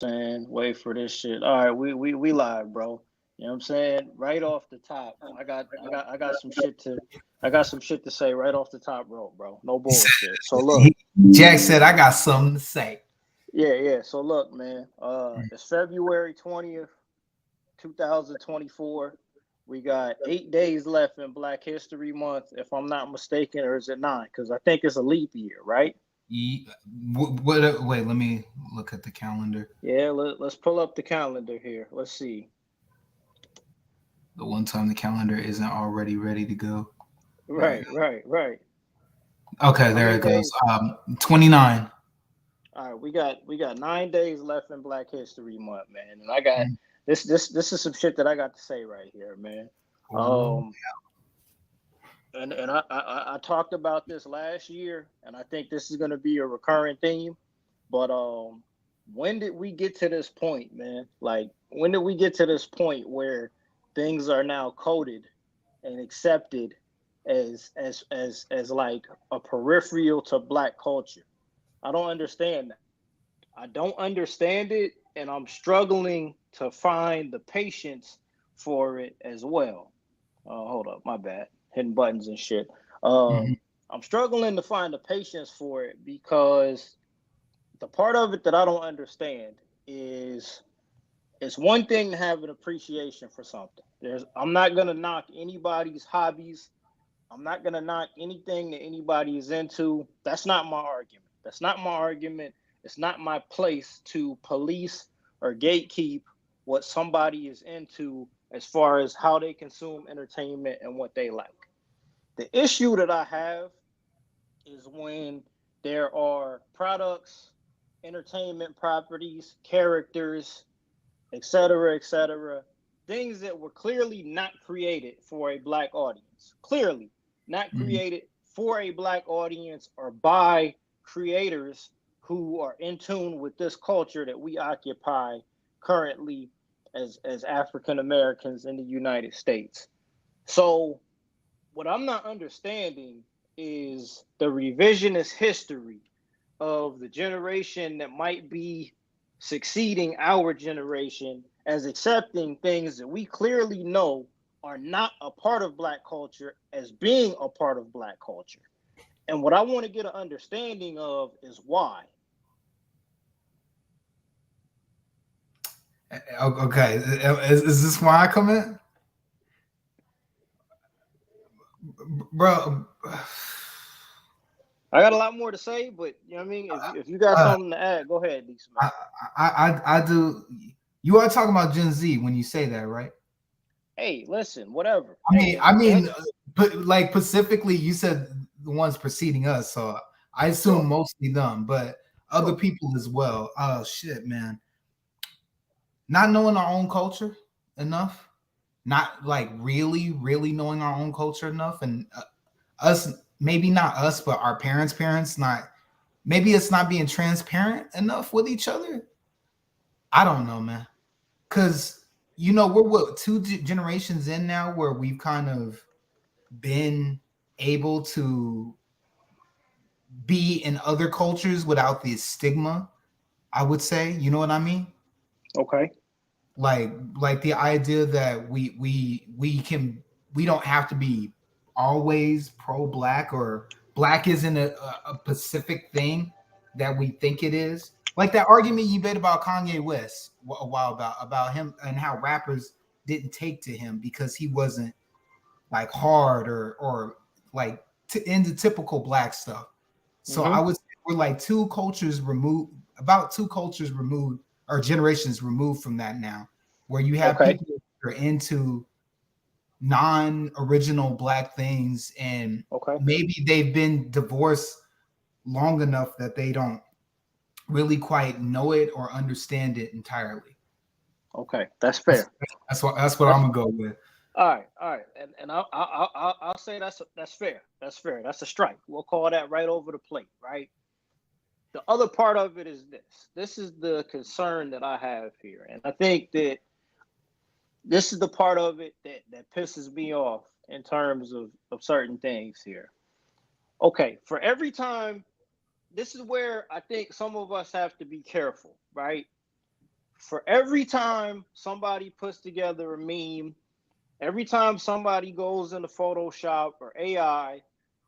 saying? Wait for this shit. All right, we live, bro. You know what I'm saying? Right off the top, I got some shit to say right off the top rope, bro. No bullshit. So look, Jack said, "I got something to say." yeah. So look, man. It's February 20th, 2024. We got 8 days left in Black History Month, if I'm not mistaken, or is it nine? Because I think it's a leap year, right? Wait, let me look at the calendar. Yeah, let's pull up the calendar here. Let's see. The one time the calendar isn't already ready to go. There we Right. go. Okay, How there many it goes. days? 29. All right, we got 9 days left in Black History Month, man, and I got this is some shit that I got to say right here, man. Oh, Um, and I talked about this last year, and I think this is going to be a recurring theme. But when did we get to this point, man? Like, when did we get to this point where things are now coded and accepted as like a peripheral to Black culture? I don't understand that. I don't understand it, and I'm struggling to find the patience for it as well. Hold up, my bad. Hitting buttons and shit. mhm. I'm struggling to find the patience for it because the part of it that I don't understand is it's one thing to have an appreciation for something. I'm not gonna knock anybody's hobbies. I'm not gonna knock anything that anybody is into. That's not my argument. That's not my argument. It's not my place to police or gatekeep what somebody is into as far as how they consume entertainment and what they like. The issue that I have is when there are products, entertainment properties, characters, etc., things that were clearly not created for a Black audience. Clearly not Mhm. created for a Black audience or by creators who are in tune with this culture that we occupy currently as African Americans in the United States. So what I'm not understanding is the revisionist history of the generation that might be succeeding our generation as accepting things that we clearly know are not a part of Black culture as being a part of Black culture. And what I want to get an understanding of is why. Okay, is this why I come in, bro? I got a lot more to say, but you know what I mean. If you got Uh, something to add, go ahead, Lisa, man. I, I do. You are talking about Gen Z when you say that, right? Hey, listen, whatever. I Hey, mean, I that mean, but like specifically, you said the ones preceding us, so I assume sure, mostly them, but other sure. people as well. Oh shit, man! Not knowing our own culture enough, not like really knowing our own culture enough, and us maybe not us, but our parents not. Maybe it's not being transparent enough with each other. I don't know, man. Because we're what two generations in now where we've kind of been able to be in other cultures without the stigma. I would say, you know what I mean? Okay. Like the idea that we don't have to be always pro black, or black isn't a specific thing that we think it is. Like that argument you made about Kanye West a while about him and how rappers didn't take to him because he wasn't like hard or like into typical black stuff. So I Mm-hmm. would say we're like about two cultures removed, or generations removed from that now, where you have Okay. people that are into non-original black things, and Okay. maybe they've been divorced long enough that they don't really quite know it or understand it entirely. Okay. That's That's fair. that's what I'm That's gonna go with. all right, and I'll say that's fair. That's fair. That's a strike. We'll call that right over the plate, right? The other part of it is this. This is the concern that I have here, and I think that this is the part of it that pisses me off in terms of certain things here. Okay, for every time, this is where I think some of us have to be careful, right? for every time somebody puts together a meme, every time somebody goes into Photoshop or AI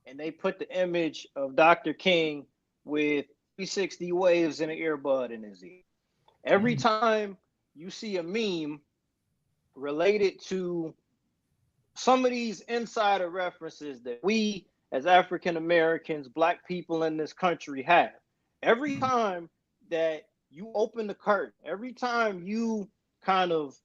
and they put the image of Dr. King with 360 waves and an earbud in his ear, every time you see a meme related to some of these insider references that we as African Americans, Black people in this country have, every time that you open the curtain, every time you kind of,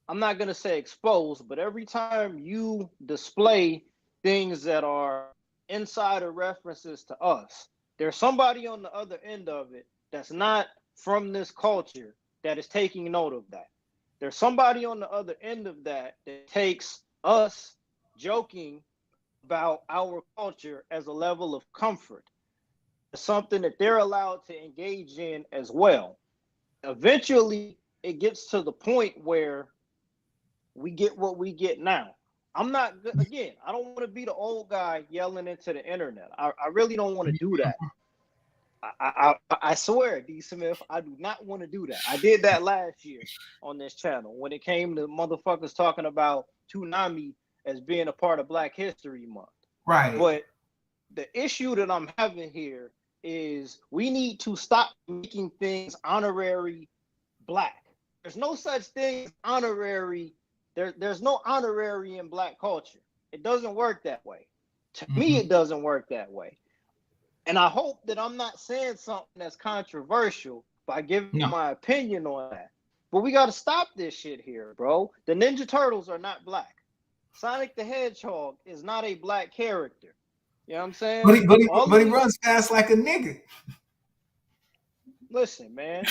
I'm not going to say expose, but every time you display things that are insider references to us, there's somebody on the other end of it that's not from this culture that is taking note of that. There's somebody on the other end of that that takes us joking about our culture as a level of comfort. It's something that they're allowed to engage in as well. Eventually, it gets to the point where we get what we get now. I'm not, again, I don't want to be the old guy yelling into the internet. I really don't want to do that. I swear, D. Smith, I do not want to do that. I did that last year on this channel when it came to motherfuckers talking about Toonami as being a part of Black History Month. Right. But the issue that I'm having here is we need to stop making things honorary Black. There's no such thing as honorary. There's no honorary in Black culture. It doesn't work that way. To me, it doesn't work that way. And I hope that I'm not saying something that's controversial by giving my opinion on that. But we got to stop this shit here, bro. The Ninja Turtles are not Black. Sonic the Hedgehog is not a Black character. You know what I'm saying? But he runs fast like a nigga. Listen, man.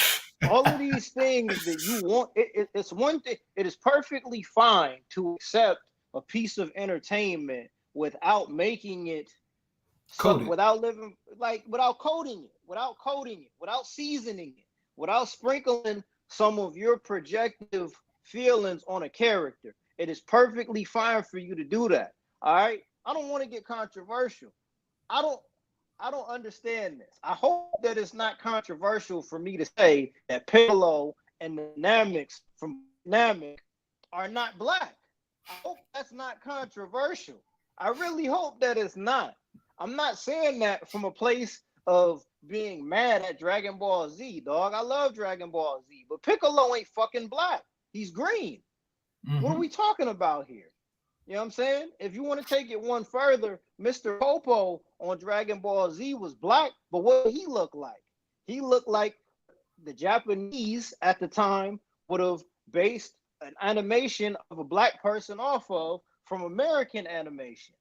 All of these things that you want, it's one thing. It is perfectly fine to accept a piece of entertainment without making it, without coding it, without seasoning it, without sprinkling some of your projective feelings on a character. It is perfectly fine for you to do that. All right. I don't want to get controversial. I don't understand this. I hope that it's not controversial for me to say that Piccolo and the Namex from Namek are not Black. I hope that's not controversial. I really hope that it's not. I'm not saying that from a place of being mad at Dragon Ball Z, dog. I love Dragon Ball Z, but Piccolo ain't fucking Black. He's green. What are we talking about here? You know what I'm saying? If you want to take it one further, Mr. Popo on Dragon Ball Z was Black, but what did he look like? He looked like the Japanese at the time would have based an animation of a Black person off of from American animation.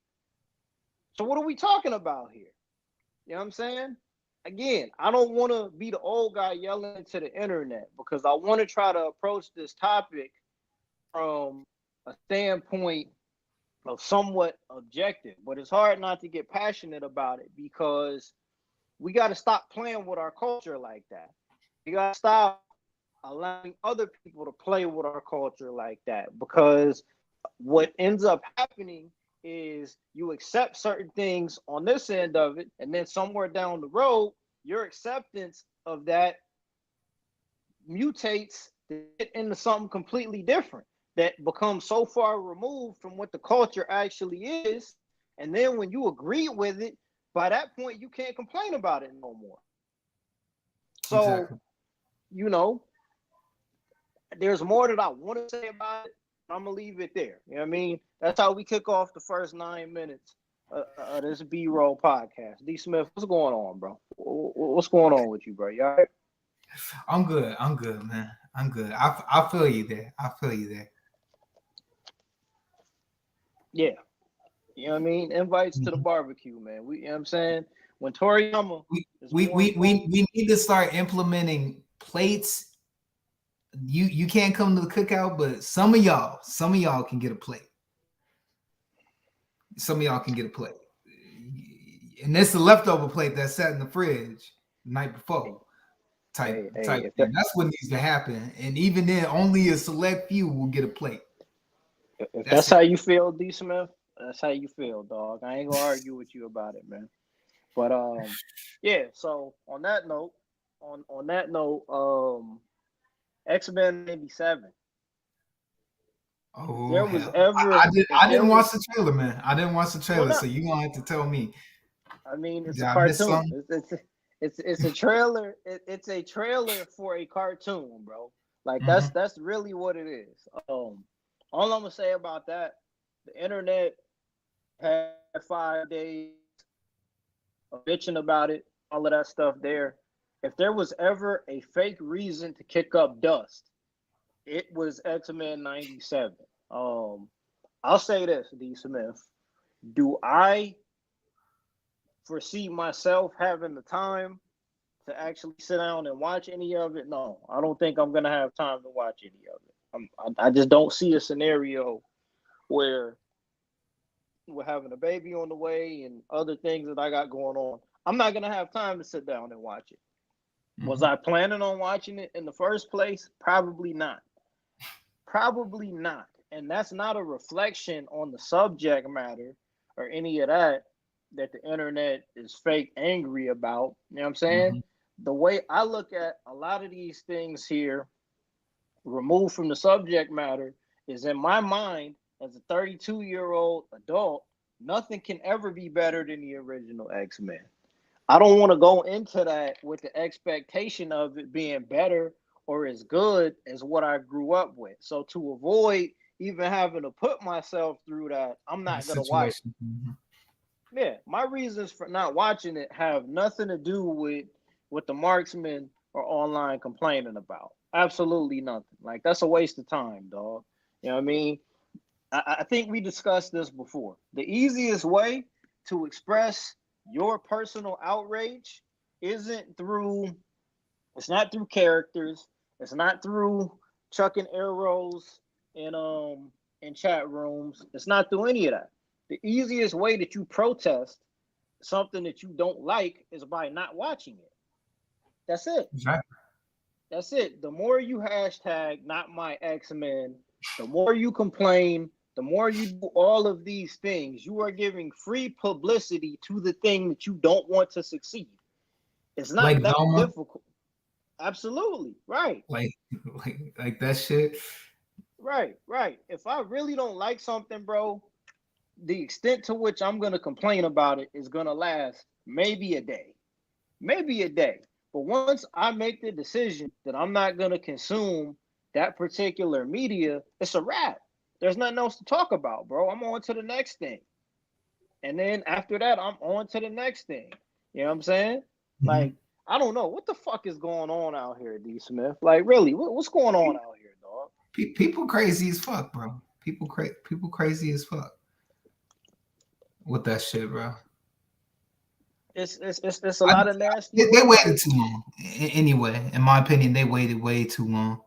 So what are we talking about here? You know what I'm saying? Again, I don't want to be the old guy yelling into the internet because I want to try to approach this topic from a standpoint of somewhat objective, but it's hard not to get passionate about it because we got to stop playing with our culture like that. We got to stop allowing other people to play with our culture like that, because what ends up happening is you accept certain things on this end of it, and then somewhere down the road, your acceptance of that mutates into something completely different that becomes so far removed from what the culture actually is. And then when you agree with it, by that point, you can't complain about it no more. So, you know, there's more that I want to say about it. I'm going to leave it there. You know what I mean? That's how we kick off the first 9 minutes of this B-Roll podcast. D. Smith, what's going on, bro? What's going on with you, bro? You all right? I'm good, man. I'm good. I feel you there. Yeah. You know what I mean? Invites to the barbecue, man. You know what I'm saying? When Toriyama we need to start implementing plates. You can't come to the cookout, but some of y'all can get a plate. Some of y'all can get a plate. And that's the leftover plate that sat in the fridge the night before. Type thing. That's what needs to happen. And even then, only a select few will get a plate. If that's how you feel, D. Smith, that's how you feel, dog. I ain't gonna argue with you about it, man. But yeah. So on that note, X-Men 97. If Oh there was hell! ever, if I there didn't was, watch the trailer, man. I didn't watch the well, trailer, not. so you gonna have to tell me. I mean, it's Did a I miss cartoon. something? It's a trailer. It's a trailer for a cartoon, bro. Like Mm-hmm. that's really what it is. All I'm gonna say about that, the internet had 5 days of bitching about it, all of that stuff there. If there was ever a fake reason to kick up dust, it was X-Men 97. Um, I'll say this, D. Smith. Do I foresee myself having the time to actually sit down and watch any of it? No, I don't think I'm gonna have time to watch any of it. I just don't see a scenario where we're having a baby on the way and other things that I got going on. I'm not gonna have time to sit down and watch it. Was Mm-hmm. I planning on watching it in the first place? Probably not. Probably not. And that's not a reflection on the subject matter or any of that that the internet is fake angry about. You know what I'm saying? Mm-hmm. The way I look at a lot of these things here, removed from the subject matter, is in my mind, as a 32-year-old adult, nothing can ever be better than the original X-Men. I don't want to go into that with the expectation of it being better or as good as what I grew up with. So to avoid even having to put myself through that, I'm The not gonna watch situation. Mm-hmm. it. Yeah, my reasons for not watching it have nothing to do with what the marksmen are online complaining about. Absolutely nothing. Like that's a waste of time, dog. You know what I mean? I think we discussed this before. The easiest way to express your personal outrage isn't through, it's not through characters, it's not through chucking arrows in chat rooms, it's not through any of that. The easiest way that you protest something that you don't like is by not watching it. That's it. Exactly. That's it. The more you hashtag not my X-Men, the more you complain, the more you do all of these things, you are giving free publicity to the thing that you don't want to succeed. It's not Like that Velma, difficult. Absolutely. Right. like like that shit. Right. Right. If I really don't like something, bro, the extent to which I'm going to complain about it is going to last maybe a day. Maybe a day. But once I make the decision that I'm not going to consume that particular media, it's a wrap. There's nothing else to talk about, bro. I'm on to the next thing. And then after that, I'm on to the next thing. You know what I'm saying? Mm-hmm. Like, I don't know. What the fuck is going on out here, D. Smith? Like, really, what's going on out here, dog? People crazy as fuck, bro. People crazy as fuck with that shit, bro. It's a lot of nasty They work out waited too here. long. Anyway, in my opinion, they waited way too long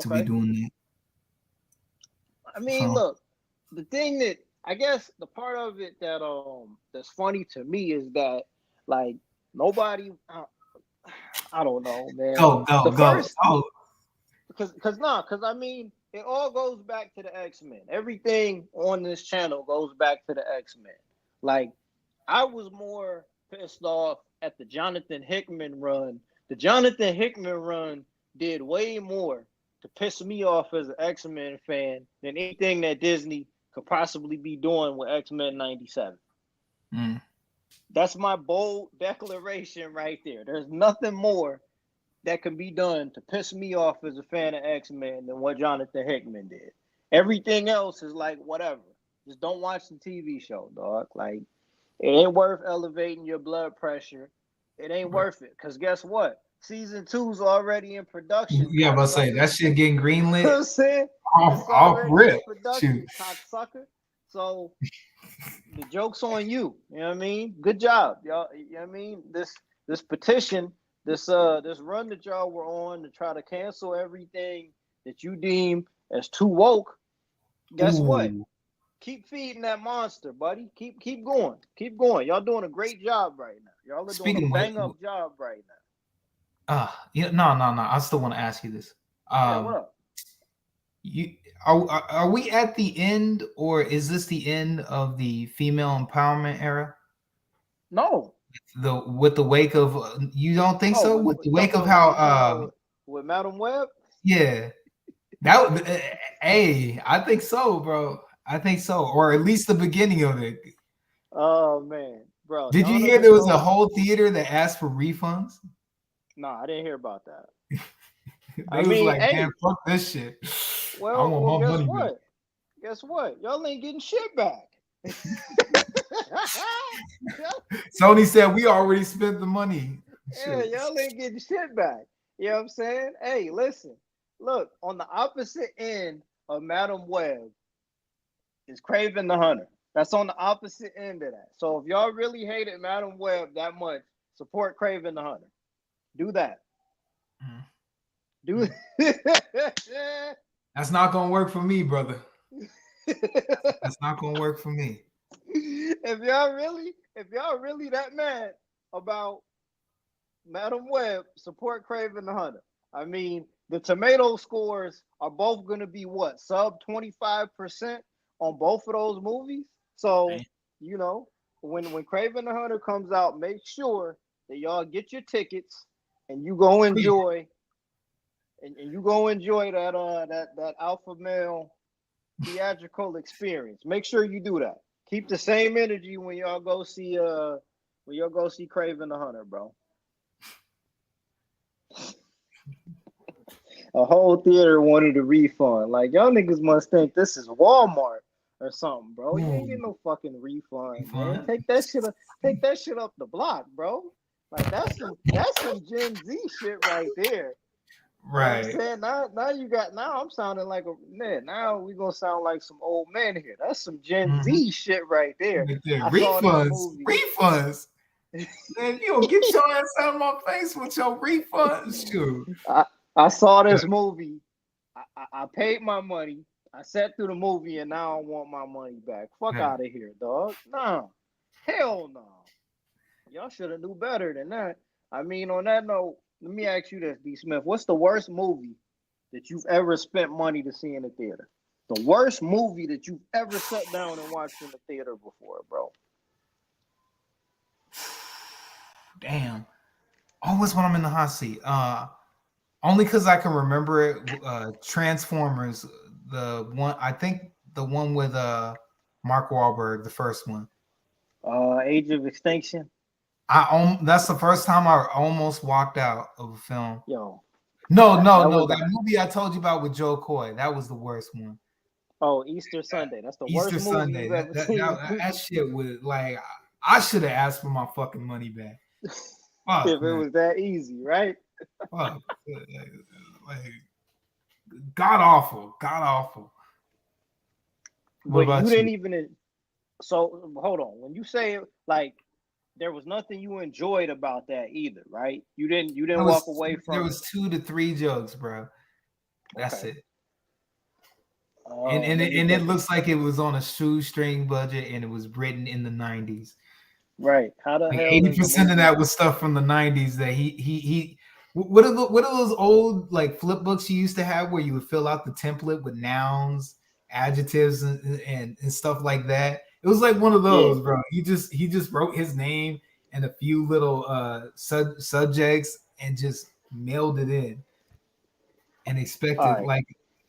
to be Okay. doing that. I mean, So look, the thing that I guess the part of it that that's funny to me is that like nobody I don't know, man. The go. first Oh, because I mean it all goes back to the X-Men. Everything on this channel goes back to the X-Men. Like I was more pissed off at the Jonathan Hickman run. The Jonathan Hickman run did way more to piss me off as an X-Men fan than anything that Disney could possibly be doing with X-Men 97. mm. That's my bold declaration right there. There's nothing more that can be done to piss me off as a fan of X-Men than what Jonathan Hickman did. Everything else is like whatever. Just don't watch the TV show, dog. Like it ain't worth elevating your blood pressure. It ain't worth it. Cause guess what? Season 2's already in production, Yeah, but say cocksucker. that shit getting You know greenlit what I'm saying? It's off already in rip. production, Shoot. cocksucker. So the joke's on you. You know what I mean? Good job, y'all. You know what I mean? This petition, this run that y'all were on to try to cancel everything that you deem as too woke. Guess what? Ooh. Keep feeding that monster, buddy. Keep going. Keep going. Y'all doing a great job right now. Y'all are doing a Speaking of, bang up job right now. yeah, no. I still want to ask you this. Yeah, what up? You are we at the end, or is this the end of the female empowerment era? No. With the wake of you don't think so? Oh, With the you wake talking of about what how was going on with Madam Web? Yeah. Hey, I think so, bro. I think so, or at least the beginning of it. Oh man, bro, Did you y'all hear ever there was a go? whole theater that asked for refunds? Nah, I didn't hear about that. I They was mean, like, man, hey, fuck this shit. I well, want well, my guess money back. what? Guess what? Y'all ain't getting shit back. Sony said we already spent the money. Yeah, Shit. y'all ain't getting shit back. You know what I'm saying? Hey, listen, look, on the opposite end of Madam Web is Craven the Hunter. That's on the opposite end of that. So if y'all really hated Madam Web that much, support Craven the Hunter. Do that. Mm. Do That's not gonna work for me, brother. That's not gonna work for me. if y'all really that mad about Madam Web, support Craven the Hunter. I mean, the tomato scores are both going to be what, sub 25% on both of those movies. So, you know, when Craven the Hunter comes out, make sure that y'all get your tickets and you go enjoy and you go enjoy that alpha male theatrical experience. Make sure you do that. Keep the same energy when y'all go see Craven the Hunter, bro. A whole theater wanted a refund. Like y'all niggas must think this is Walmart or something, bro. You ain't getting no fucking refund, man. Take that shit up the block, bro. Like that's some Gen Z shit right there. You know what I'm Right. saying? Now I'm sounding like a man. Now we gonna sound like some old man here. That's some Gen Mm-hmm. Z shit right there. I saw this Refunds. movie. Refunds. Man, you don't get your ass out of my face with your refunds, shoot. I saw this movie. I paid my money. I sat through the movie and now I want my money back. Fuck Hey. out of here, dog. No. Hell no. Y'all should have knew better than that. I mean, on that note, let me ask you this, D. Smith. What's the worst movie that you've ever spent money to see in the theater? The worst movie that you've ever sat down and watched in the theater before, bro. Damn. Always when I'm in the hot seat. Only because I can remember it. Transformers, the one I think the one with Mark Wahlberg, the first one. Age of Extinction. That's the first time I almost walked out of a film. Yo. No. Was That movie I told you about with Joe Coy, that was the worst one. Oh, Easter Sunday. That's the Easter worst movie Sunday. you've ever seen. That shit was like I should have asked for my fucking money back. Fuck, If it man. was that easy, right? Fuck. Like, god awful. God awful. What But you about didn't you? even. So hold on. When you say like there was nothing you enjoyed about that either, right? You didn't walk away There from it. was 2 to 3 jokes, bro. That's Okay. it. And Let me it think. looks like it was on a shoestring budget and it was written in the 90s. Right. How the Like hell is the 80% of movie? that was stuff from the 90s that he what are those old like flip books you used to have where you would fill out the template with nouns, adjectives and stuff like that? It was like one of Yeah. those, bro. He just wrote his name and a few little subjects and just mailed it in and All expected right. like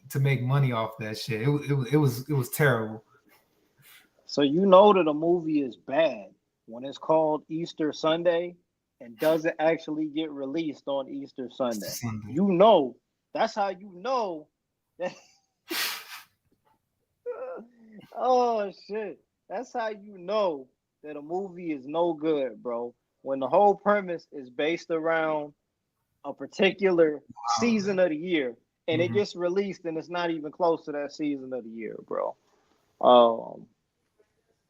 to make money off that shit. It was terrible. So you know that a movie is bad when it's called Easter Sunday and doesn't actually get released on Easter Sunday. Sunday. You know. That's how you know that. Oh shit. That's how you know that a movie is no good, bro. When the whole premise is based around a particular Wow, season of the year and it man. gets released and it's not even close to that season of the year, bro. Um,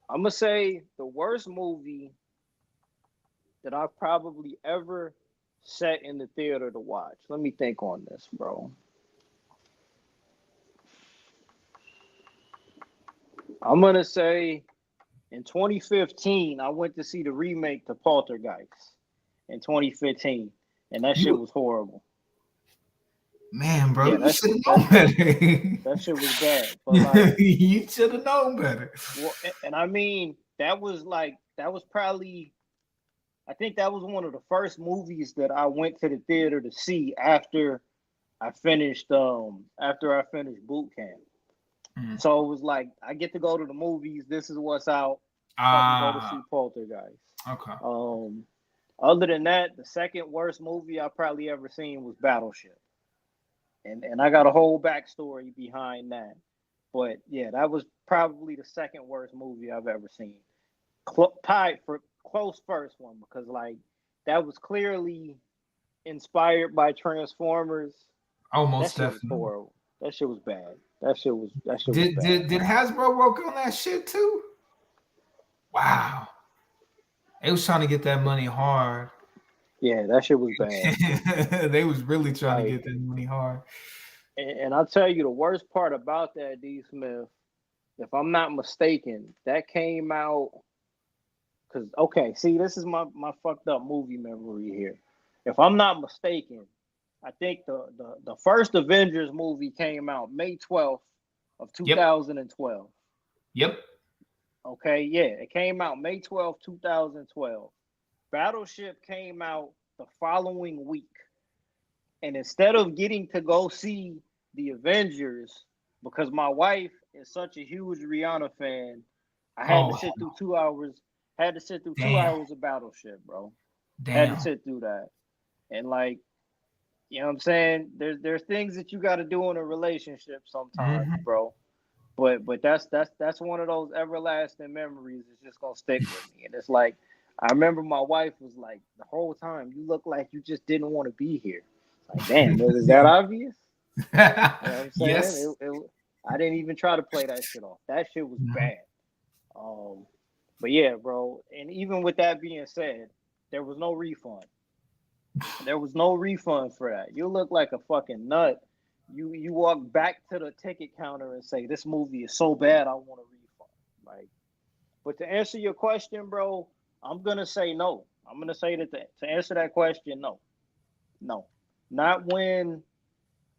I'm gonna say the worst movie that I've probably ever sat in the theater to watch. Let me think on this, bro. I'm gonna say in 2015, I went to see the remake to Poltergeist in 2015, and that shit You was horrible. Man, bro, Yeah, you should have known better. that shit was bad. But like, You should have known better. well, and I mean, that was probably, I think that was one of the first movies that I went to the theater to see after I finished after I finished boot camp. Mm. So it was like I get to go to the movies. This is what's out. Fucking go to see Poltergeist. Okay. Other than that, the second worst movie I probably ever seen was Battleship, and I got a whole backstory behind that. But yeah, that was probably the second worst movie I've ever seen. Tied for close first one because like that was clearly inspired by Transformers. Oh, That most shit was definitely. horrible. That shit was bad. That shit was Did bad. did did Hasbro work on that shit too? Wow. They was trying to get that money hard. Yeah, that shit was bad. They was really trying to Like, get that money hard. and I'll tell you the worst part about that, D. Smith. If I'm not mistaken, that came out because okay, see, this is my fucked up movie memory here. If I'm not mistaken, I think the first Avengers movie came out May 12th of Yep. 2012. Yep. Okay, yeah, it came out May 12th, 2012. Battleship came out the following week. And instead of getting to go see the Avengers, because my wife is such a huge Rihanna fan, I had to Oh, sit through 2 hours. Had to sit through two damn. hours of Battleship, bro. Had to Damn. sit through that, and like, you know what I'm saying? There's things that you got to do in a relationship sometimes, Mhm. bro. But that's one of those everlasting memories that's just gonna stick with me. And it's like I remember my wife was like the whole time, you look like you just didn't want to be here. Like, damn, is that obvious? You know what I'm Yes. saying? I didn't even try to play that shit off. That shit was Mhm. bad. Um, but yeah, bro. And even with that being said, there was no refund. There was no refund for that. You look like a fucking nut. You walk back to the ticket counter and say, "This movie is so bad, I want a refund." Like, but to answer your question, bro, I'm gonna say no. I'm gonna say that to answer that question, no, no, not when.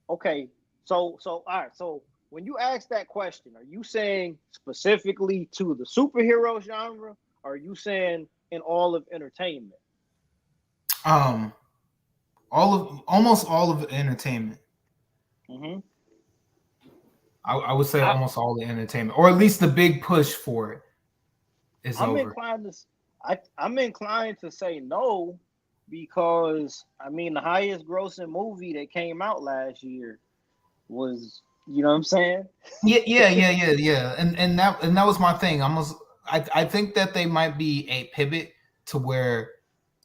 Okay, so all right. So when you ask that question, are you saying specifically to the superhero genre? Or are you saying in all of entertainment? Um, almost all of entertainment. Hmm. I would say I, almost all the entertainment, or at least the big push for it is I'm over. inclined to I'm inclined to say no because I mean the highest grossing movie that came out last year was, you know what I'm saying? Yeah. And that was my thing. I think that they might be a pivot to where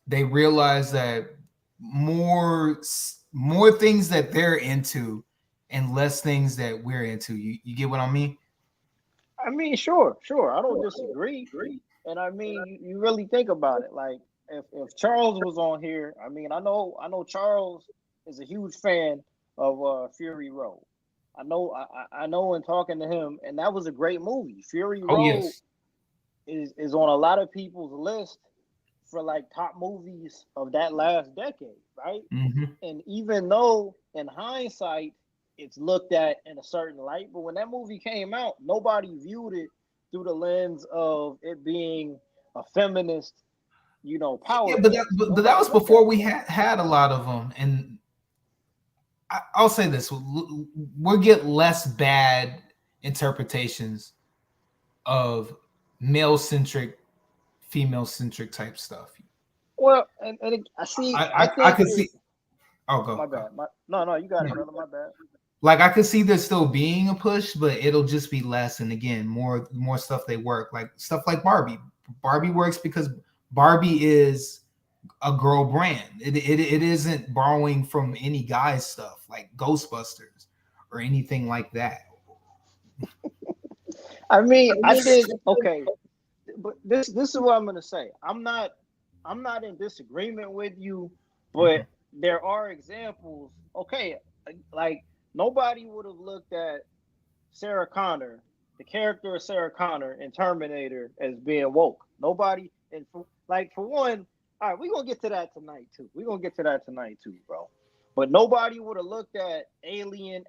they realize that more things that they're into and less things that we're into. You get what I mean? I mean, sure, I don't disagree. And I mean, you really think about it. Like, if Charles was on here, I mean, I know Charles is a huge fan of Fury Road. I know in talking to him, and that was a great movie. Fury Oh Road yes. is on a lot of people's list for like top movies of that last decade, right? Hmm. And even though in hindsight it's looked at in a certain light, but when that movie came out, nobody viewed it through the lens of it being a feminist, Yeah, but powerhouse. but that Nobody was looked at before it we that way. had a lot of them, and I'll say this: we'll get less bad interpretations of male centric, female centric type stuff. Well, and I see. I I think could you're. see. Oh, My go. bad. No, you got it, No. brother. My bad. Like I could see there still being a push, but it'll just be less. And again, more stuff they work like stuff like Barbie. Barbie works because Barbie is a girl brand. It isn't borrowing from any guy's stuff like Ghostbusters or anything like that. I mean, I think okay, but this is what I'm gonna say. I'm not in disagreement with you, but Mhm. there are examples. Okay, like nobody would have looked at Sarah Connor, the character of Sarah Connor in Terminator, as being woke. Nobody, and for one, all right, we're gonna get to that tonight too. We're gonna get to that tonight too, bro. But nobody would have looked at Aliens,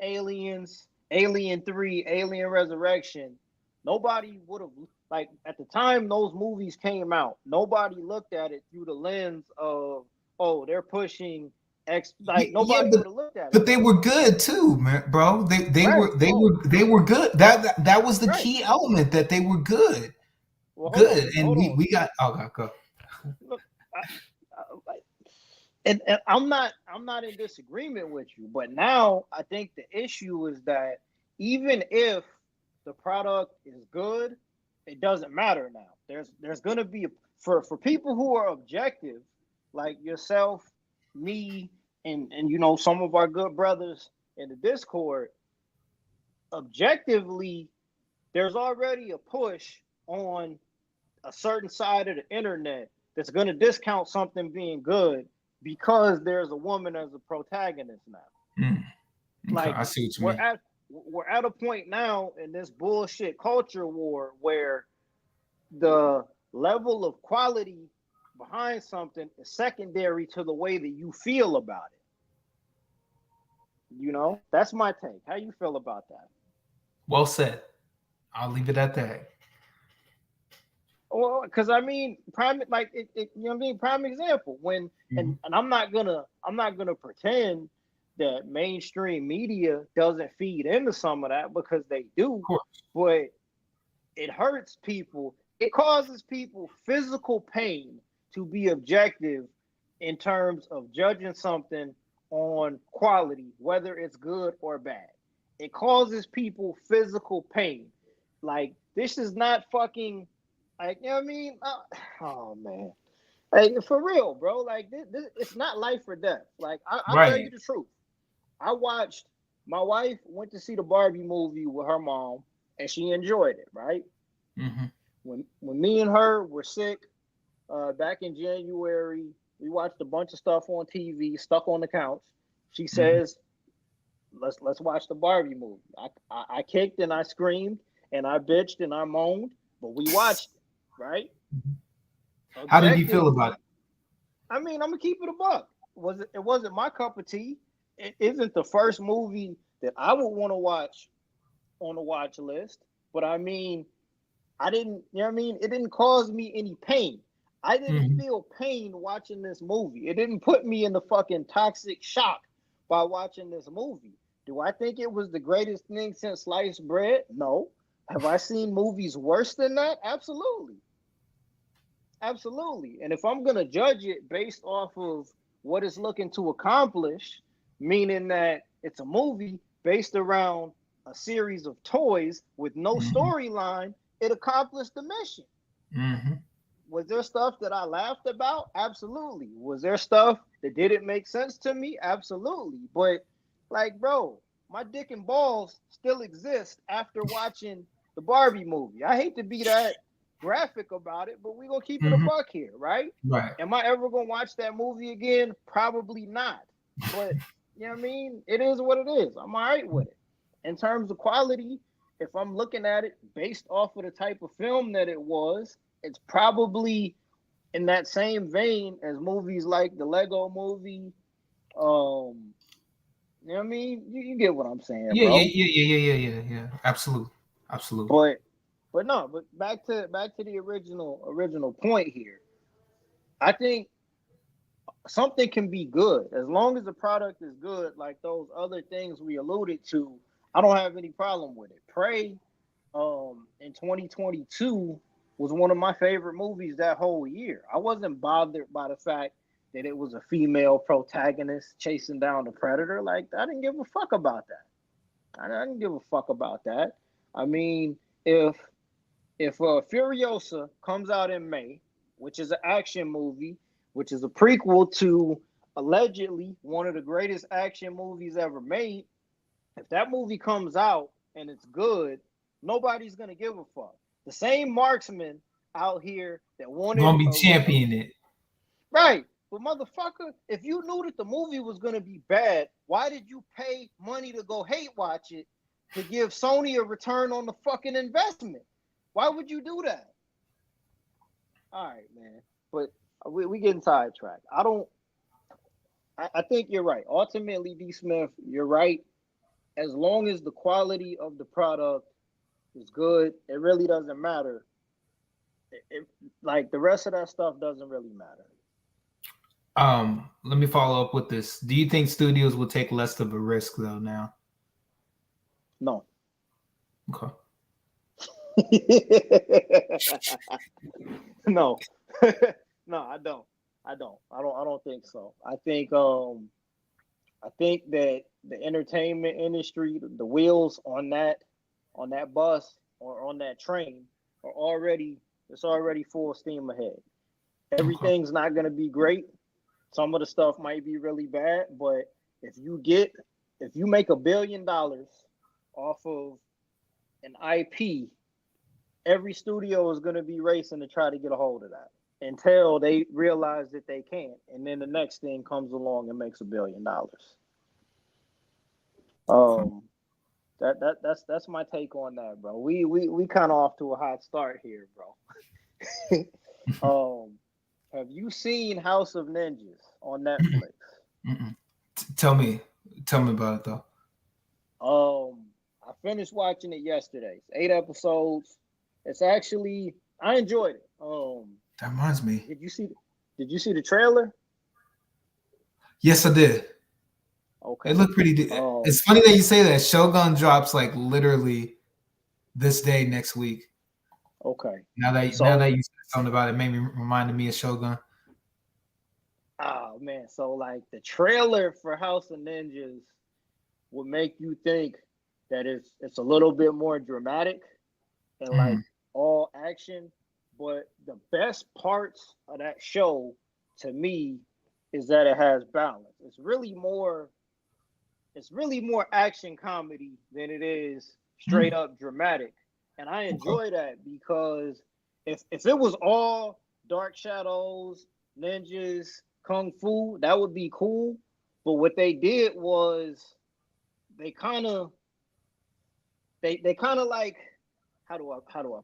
Alien 3, Alien Resurrection. Nobody would have, like, at the time those movies came out, nobody looked at it through the lens of, oh, they're pushing Nobody Yeah, would have looked at it. but they were good too, man, bro. They Right. were good. That was the Right. key element, that they were good. Well, Good. And hold on. we got, oh god, go. Look, I, and I'm not in disagreement with you, but now I think the issue is that even if the product is good, it doesn't matter now. There's gonna be for people who are objective, like yourself, me, and some of our good brothers in the Discord. Objectively, there's already a push on a certain side of the internet that's going to discount something being good because there's a woman as a protagonist now. Okay, Like I see what you mean. we're at a point now in this bullshit culture war where the level of quality behind something is secondary to the way that you feel about it. That's my take. How you feel about that? Well said. I'll leave it at that. Well, because I mean, prime like it, you know what I mean. Prime example when and I'm not gonna pretend that mainstream media doesn't feed into some of that, because they do, but it hurts people. It causes people physical pain to be objective in terms of judging something on quality, whether it's good or bad. It causes people physical pain. Like, this is not fucking, like, you know what I mean? Oh man, like, for real, bro. Like, this it's not life or death. Like, I'll tell you the truth. My wife went to see the Barbie movie with her mom, and she enjoyed it, right? Mm-hmm. When me and her were sick back in January, we watched a bunch of stuff on TV, stuck on the couch. She says, let's watch the Barbie movie. I kicked and I screamed and I bitched and I moaned, but we watched it, right? How did you feel about it? I mean, I'm gonna keep it a buck. It wasn't my cup of tea. It isn't the first movie that I would want to watch on the watch list. But I mean, I didn't, you know what I mean? It didn't cause me any pain. I didn't feel pain watching this movie. It didn't put me in the fucking toxic shock by watching this movie. Do I think it was the greatest thing since sliced bread? No. Have I seen movies worse than that? Absolutely. Absolutely. And if I'm going to judge it based off of what it's looking to accomplish, meaning that it's a movie based around a series of toys with no storyline, it accomplished the mission. Was there stuff that I laughed about? Absolutely. Was there stuff that didn't make sense to me? Absolutely. But, like, bro, my dick and balls still exist after watching the Barbie movie. I hate to be that graphic about it, but we're going to keep it a buck here, right? Right. Am I ever going to watch that movie again? Probably not. But, you know what I mean? It is what it is. I'm all right with it. In terms of quality, if I'm looking at it based off of the type of film that it was, it's probably in that same vein as movies like the Lego movie. You know what I mean? You get what I'm saying, Yeah, bro. yeah. Absolutely. But no, but back to the original point here. I think something can be good as long as the product is good, like those other things we alluded to. I don't have any problem with it. Prey in 2022 was one of my favorite movies that whole year. I wasn't bothered by the fact that it was a female protagonist chasing down the predator. Like, I didn't give a fuck about that. I didn't give a fuck about that. I mean, if Furiosa comes out in May, which is an action movie, which is a prequel to allegedly one of the greatest action movies ever made, if that movie comes out and it's good, nobody's gonna give a fuck. The same marksman out here that wanted gonna be championing it. Right. But motherfucker, if you knew that the movie was gonna be bad, why did you pay money to go hate watch it to give Sony a return on the fucking investment? Why would you do that? All right, man. But we getting sidetracked. I think you're right. Ultimately, D. Smith, you're right. As long as the quality of the product is good, it really doesn't matter. Like, the rest of that stuff doesn't really matter. Let me follow up with this. Do you think studios will take less of a risk though now? No. Okay. No. No, I don't. I don't think so. I think that the entertainment industry, the wheels on that bus or on that train are already full steam ahead. Everything's not going to be great. Some of the stuff might be really bad, but if you make $1 billion off of an IP, every studio is going to be racing to try to get a hold of that until they realize that they can't, and then the next thing comes along and makes $1 billion. That's my take on that, bro. We kind of off to a hot start here, bro. Have you seen House of Ninjas on Netflix? Tell me about it though. I finished watching it yesterday. It's 8 episodes. It's actually, I enjoyed it. That reminds me. Did you see the trailer? Yes, I did. Okay. It looked pretty. It's funny that you say that. Shogun drops like literally this day next week. Okay. Now that you said something about it, made me reminded me of Shogun. Oh man, so like the trailer for House of Ninjas would make you think that it's a little bit more dramatic and like all action, but the best parts of that show to me is that it has balance. It's really more action comedy than it is straight up dramatic. And I enjoy that because if it was all dark shadows, ninjas, kung fu, that would be cool. But what they did was they kind of like, how do I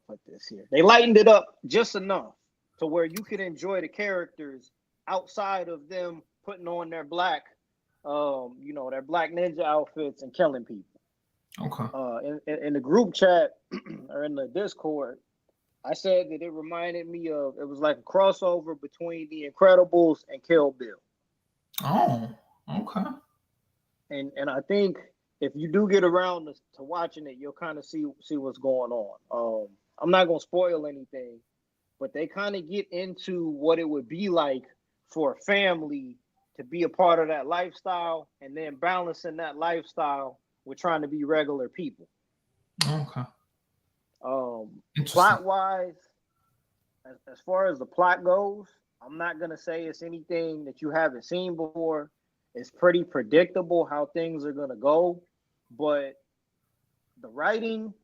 put this here? They lightened it up just enough to where you could enjoy the characters outside of them putting on their black their black ninja outfits and killing people. Okay. In the group chat or in the Discord, I said that it reminded me of, it was like a crossover between The Incredibles and Kill Bill. Oh, okay. And I think if you do get around to watching it, you'll kind of see what's going on. I'm not gonna spoil anything, but they kind of get into what it would be like for a family to be a part of that lifestyle, and then balancing that lifestyle with trying to be regular people. Okay. Plot wise, as far as the plot goes, I'm not gonna say it's anything that you haven't seen before. It's pretty predictable how things are gonna go, but the writing,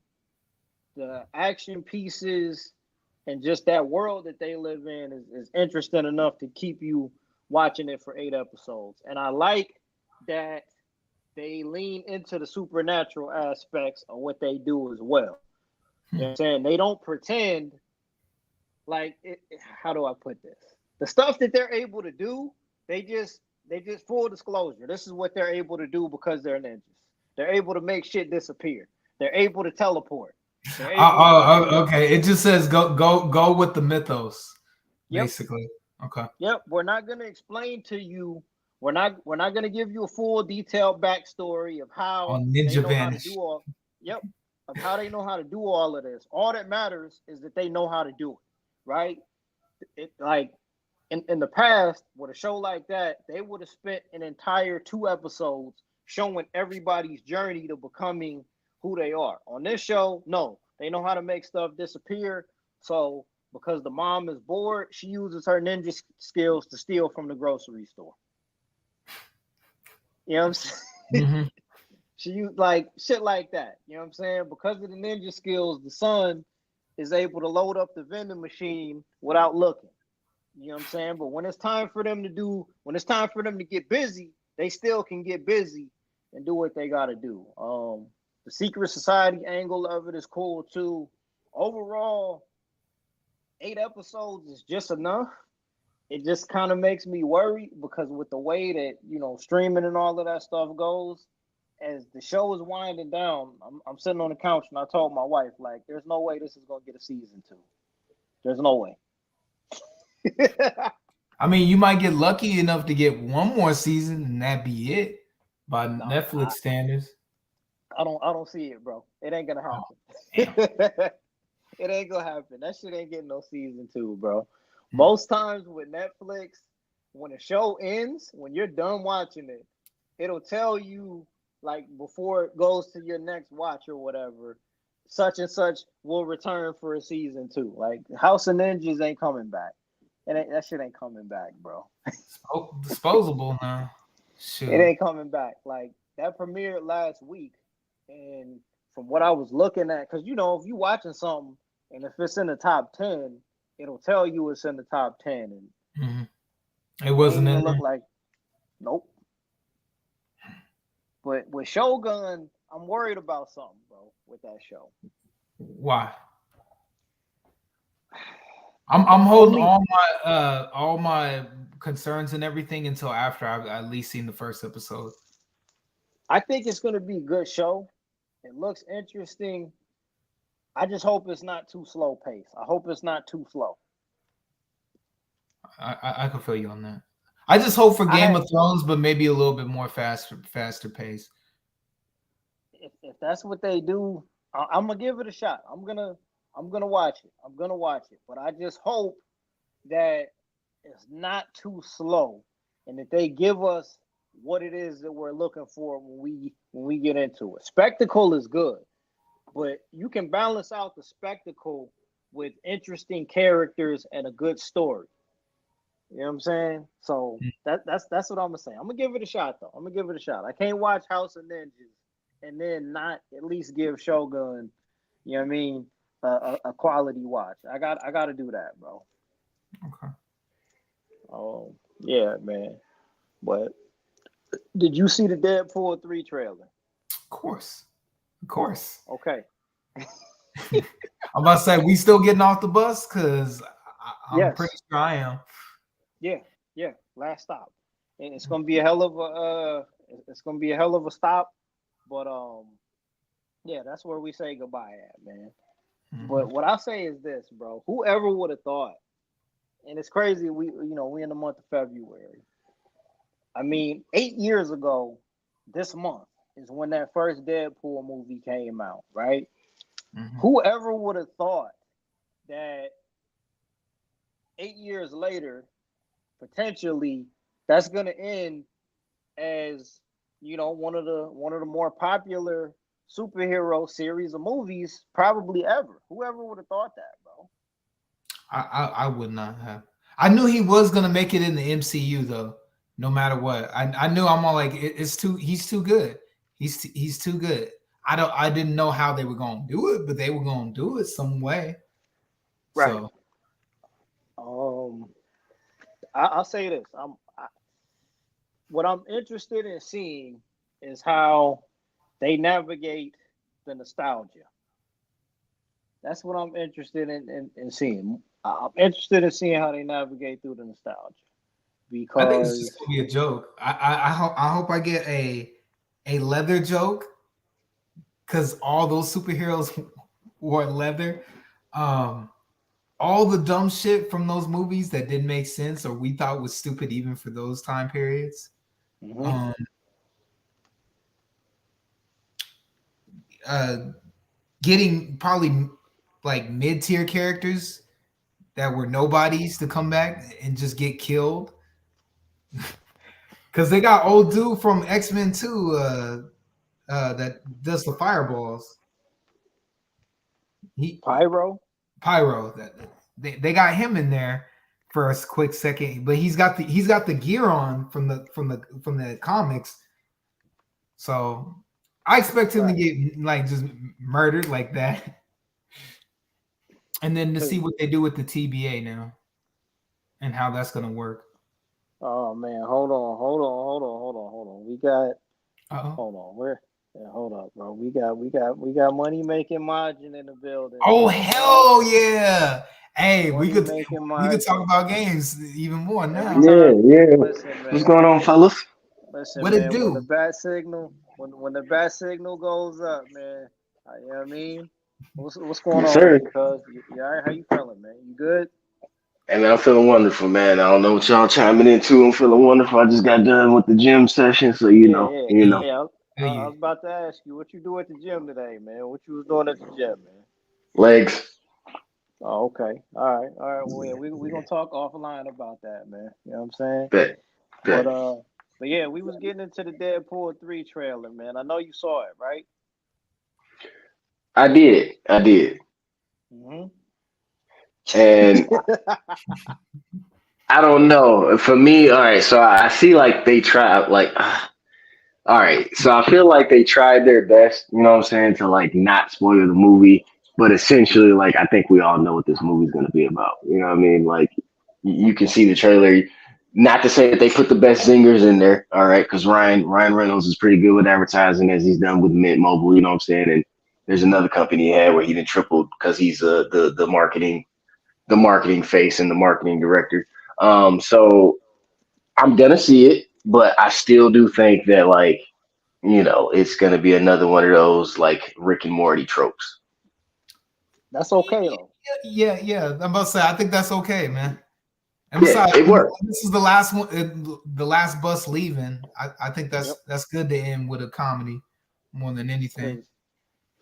the action pieces, and just that world that they live in is interesting enough to keep you watching it for 8 episodes. And I like that they lean into the supernatural aspects of what they do as well. You know what I'm saying? They don't pretend like it, how do I put this? The stuff that they're able to do, they just full disclosure. This is what they're able to do because they're ninjas. They're able to make shit disappear. They're able to teleport. Okay. It just says go with the mythos, basically. Okay. Yep. We're not gonna explain to you. We're not gonna give you a full detailed backstory of how Ninja Vanish. Of how they know how to do all of this. All that matters is that they know how to do it, right? It like in the past, with a show like that, they would have spent an entire 2 episodes showing everybody's journey to becoming who they are. On this show, no, they know how to make stuff disappear. So because the mom is bored, she uses her ninja skills to steal from the grocery store. You know what I'm saying? Mm-hmm. She used like shit like that. You know what I'm saying? Because of the ninja skills, the son is able to load up the vending machine without looking. You know what I'm saying? But when it's time for them to get busy, they still can get busy and do what they gotta do. The secret society angle of it is cool too. Overall, 8 episodes is just enough. It just kind of makes me worry because with the way that, streaming and all of that stuff goes, as the show is winding down, I'm sitting on the couch and I told my wife, like, there's no way this is going to get a season 2. There's no way. I mean, you might get lucky enough to get one more season, and that be it by Netflix standards. I don't see it, bro. It ain't gonna Oh, happen. damn. It ain't gonna happen. That shit ain't getting no season 2, bro. Hmm. Most times with Netflix, when a show ends, when you're done watching it, it'll tell you like before it goes to your next watch or whatever, such and such will return for a season 2. Like House of Ninjas ain't coming back. That shit ain't coming back, bro. Disposable now. It Shoot. ain't coming back. Like that premiered last week, and from what I was looking at, because if you watching something and if it's in the top 10, it'll tell you it's in the top 10, and It it ain't wasn't even in look there. like nope. But with Shogun, I'm worried about something, bro, with that show. Why? I'm holding all my concerns and everything until after I've at least seen the first episode. I think it's gonna be a good show. It looks interesting. I just hope it's not too slow paced. I hope it's not too slow. I can feel you on that. I just hope for I Game had of Thrones, but maybe a little bit more faster pace. if that's what they do, I'm gonna give it a shot. I'm gonna watch it. I'm gonna watch it. But I just hope that it's not too slow, and that they give us what it is that we're looking for when we get into it. Spectacle is good, but you can balance out the spectacle with interesting characters and a good story. You know what I'm saying? So that's what I'm gonna say. I'm gonna give it a shot though. I'm gonna give it a shot. I can't watch House of Ninjas and then not at least give Shogun, you know what I mean, a quality watch. I got to do that, bro. Okay. Oh yeah, man. But did you see the Deadpool 3 trailer? Of course. Of course. Okay. I'm about to say we still getting off the bus because I'm pretty Yes. sure I am. Yeah. Last stop, and it's gonna be a hell of a stop. But yeah, that's where we say goodbye at, man. But what I say is this, bro. Whoever would have thought, and it's crazy. We in the month of February. I mean, 8 years ago, this month is when that first Deadpool movie came out, right? Whoever would have thought that 8 years later, potentially, that's gonna end as one of the more popular superhero series of movies probably ever. Whoever would have thought that, bro? I would not have. I knew he was gonna make it in the MCU though, no matter what. I knew I'm all like it's too. He's too good. He's too good. I didn't know how they were gonna do it, but they were gonna do it some way. Right. So I'll say this. What I'm interested in seeing is how they navigate the nostalgia. That's what I'm interested in seeing. I'm interested in seeing how they navigate through the nostalgia I think it's just because gonna be a joke. I hope I get a leather joke because all those superheroes wore leather. All the dumb shit from those movies that didn't make sense or we thought was stupid even for those time periods. mm-hmm. Getting probably like mid-tier characters that were nobodies to come back and just get killed. Because they got old dude from X-Men 2 that does the fireballs. Pyro. Pyro. That they got him in there for a quick second, but he's got the gear on from the comics. So I expect him to get like just murdered like that. And then to see what they do with the TBA now and how that's gonna work. Oh man, hold on. We got hold on. Hold up, bro. We got money making margin in the building. Oh Man. hell yeah! Hey, we could margin. talk about games even more now. Yeah. Listen, man. What's going on, fellas? Listen, What man. it do? When the bat signal goes up, man. You know what I mean? What's going Yes, on sir. with you, cuz? You all right? How you feeling, man? You good? Hey man, I'm feeling wonderful, man. I don't know what y'all chiming into. I'm feeling wonderful. I just got done with the gym session, so Yeah, yeah, Hey, yeah. I hey, was about to ask you what you do at the gym today, man. What you was doing at the gym, man? legs. Oh, okay. All right, all right. Well, yeah, we gonna talk offline about that, man. You know what I'm saying? Bet, But bet. uh, but yeah, we was getting into the Deadpool 3 trailer, man. I know you saw it, right? I did, Mm-hmm. and I don't know. For me, all right. So I see like they try like. All right, so I feel like they tried their best, you know what I'm saying, to like not spoil the movie, but essentially, like I think we all know what this movie's gonna be about. You know what I mean? Like you can see the trailer. Not to say that they put the best zingers in there, all right, because Ryan Reynolds is pretty good with advertising as he's done with Mint Mobile. You know what I'm saying? And there's another company he had where he did tripled because he's the marketing face and the marketing director. So I'm gonna see it, but I still do think that like it's gonna be another one of those like Rick and Morty tropes. That's okay though. yeah. I'm about to say, I think that's okay, man. And Yeah, besides, it worked. this is the last one, the last bus leaving. I think Yep. that's good to end with a comedy more than anything.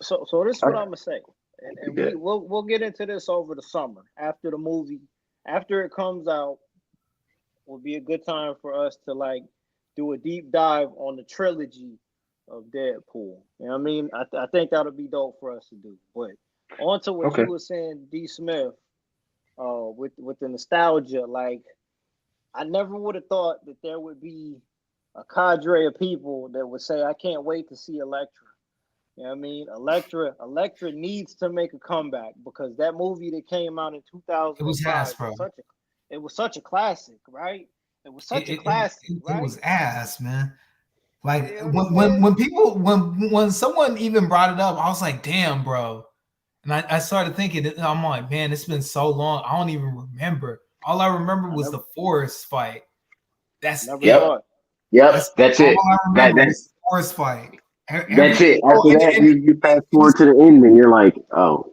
Cause so this is I what I'm gonna say, and yeah. we'll get into this over the summer after the movie, after it comes out. Will be a good time for us to like do a deep dive on the trilogy of Deadpool. You know what I mean? I think that'll be dope for us to do. But on to what Okay. you were saying, D. Smith, with the nostalgia, like I never would have thought that there would be a cadre of people that would say, I can't wait to see Elektra. You know what I mean? Elektra needs to make a comeback because that movie that came out in It was 2005 ass, bro. was such a classic, right? It was such a It, it, classic, it right? was ass, man. Like You know what I'm saying? when people when someone even brought it up, I was like, damn, bro. And I started thinking, I'm like, man, it's been so long. I don't even remember. All I remember I was never the forest fight. That's never it. Yep. saw it. Yep. That's That's all it. I That remember that was the forest fight. that's Every it. oh, After that, you fast it forward was, to the end, and you're like, oh,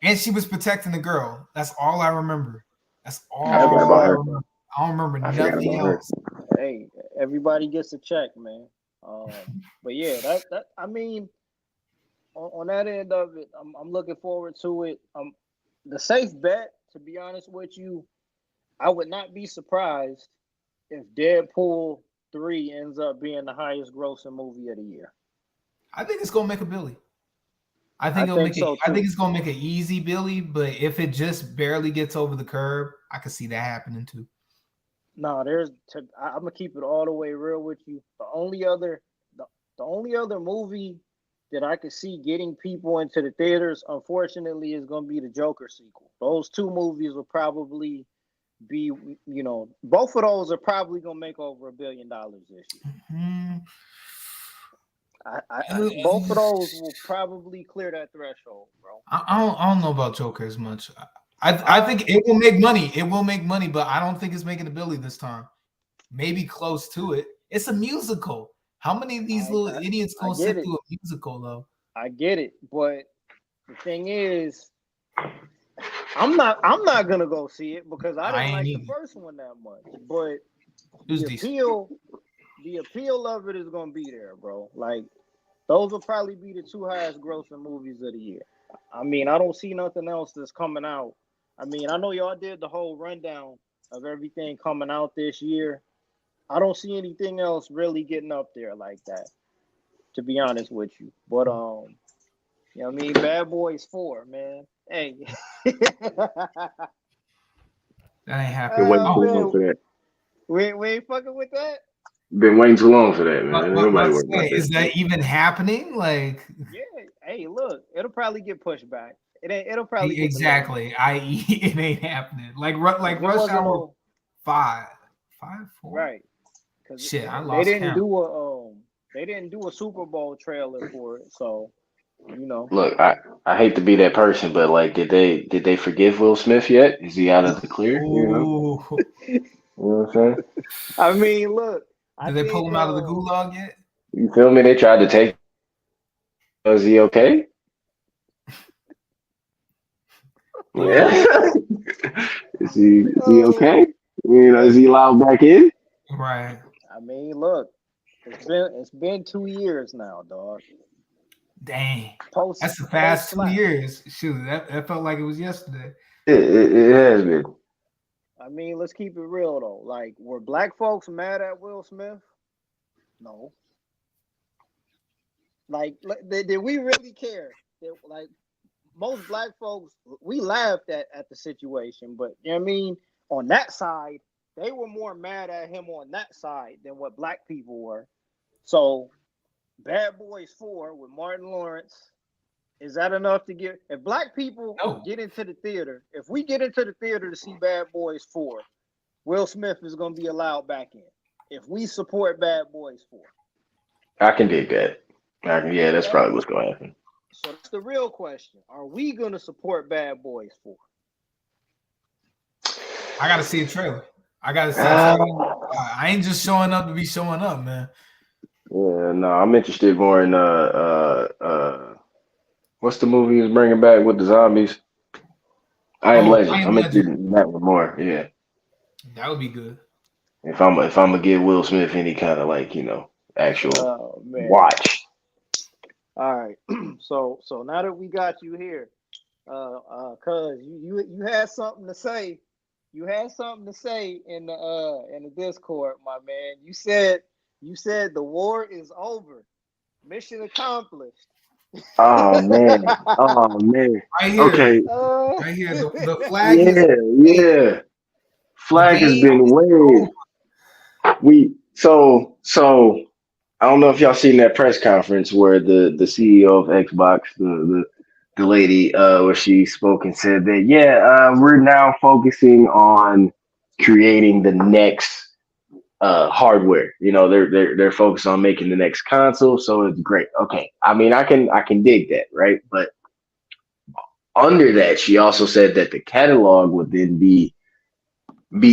and she was protecting the girl. That's all I remember. That's I forgot all about I her. remember. I don't remember I forgot nothing about her. else. Hey, everybody gets a check, man. But yeah, that I mean, on that end of it, I'm looking forward to it. The safe bet, to be honest with you, I would not be surprised if Deadpool 3 ends up being the highest grossing movie of the year. I think it's gonna make a Billy. I think I it'll think make it. so I think too. it's gonna make an easy Billy, but if it just barely gets over the curb, I could see that happening too. No, I'm gonna keep it all the way real with you. The only other movie that I could see getting people into the theaters, unfortunately, is gonna be the Joker sequel. Those two movies will probably be, both of those are probably gonna make over $1 billion this year. Hmm. Both of those will probably clear that threshold, bro. I don't know about Joker as much. I I think it will make money. It will make money, but I don't think it's making a Billy this time. Maybe close to it. It's a musical. How many of these I little I, idiots I gonna get sit it. through a musical though? I get it. But the thing is, I'm not gonna go see it because I I didn't ain't like the either. first one that much. But It was the decent. appeal, the appeal of it is gonna be there, bro. Like those will probably be the two highest grossing movies of the year. I mean, I don't see nothing else that's coming out. I mean, I know y'all did the whole rundown of everything coming out this year. I don't see anything else really getting up there like that, to be honest with you. But you know what I mean? Bad Boys 4, man. Hey. That ain't Been happening. waiting Oh too Oh, long man. for that. We ain't fucking with that? Been waiting too long for that, man. Ain't what nobody to worried say? about that Is shit. that even happening? Like Yeah. Hey, look, it'll probably get pushed back. It'll probably get delayed. exactly. I.e., it ain't happening. Like Because it Rush wasn't Hour no 5, 5, 4. right. Because Shit, I they lost didn't count. do a Super Bowl trailer for it. So, you know. Look, I hate to be that person, but like, did they forgive Will Smith yet? Is he out of the clear? Ooh, You know what I'm saying? I mean, look, I did they pull think him out of the gulag yet? You feel me? They tried to take. Is he okay? Yeah. Is he okay? Is he allowed back in? Right. I mean, look, it's been 2 years now, dog. Dang. Post That's a fast 2 slap. years. Shoot, that felt like it was yesterday. It has been. I mean, let's keep it real though. Like, were black folks mad at Will Smith? No. Like, did we really care? Like, most black folks, we laughed at the situation, but you know what I mean? On that side, they were more mad at him on that side than what black people were. So, Bad Boys 4 with Martin Lawrence, is that enough to get? If black people get into the theater, if we get into the theater to see Bad Boys 4, Will Smith is going to be allowed back in. If we support Bad Boys 4. I can dig that. Yeah, that's probably what's going to happen. So that's the real question. Are we going to support Bad Boys 4? I got to see a trailer. I ain't just showing up to be showing up, man. Yeah, no, I'm interested more in what's the movie he's bringing back with the zombies? I Am Legend. I'm interested in that one more. Yeah, that would be good. If I'm gonna give Will Smith any kind of actual watch. All right. So now that we got you here, cuz you had something to say. You had something to say in the Discord, my man. You said the war is over. Mission accomplished. Oh man. Right here. Okay. Right here. The flag. Yeah. Flag has been waved. So I don't know if y'all seen that press conference where the CEO of Xbox, the lady, where she spoke and said that we're now focusing on creating the next hardware. They're focused on making the next console, so it's great. Okay, I mean I can dig that, right? But under that, she also said that the catalog would then be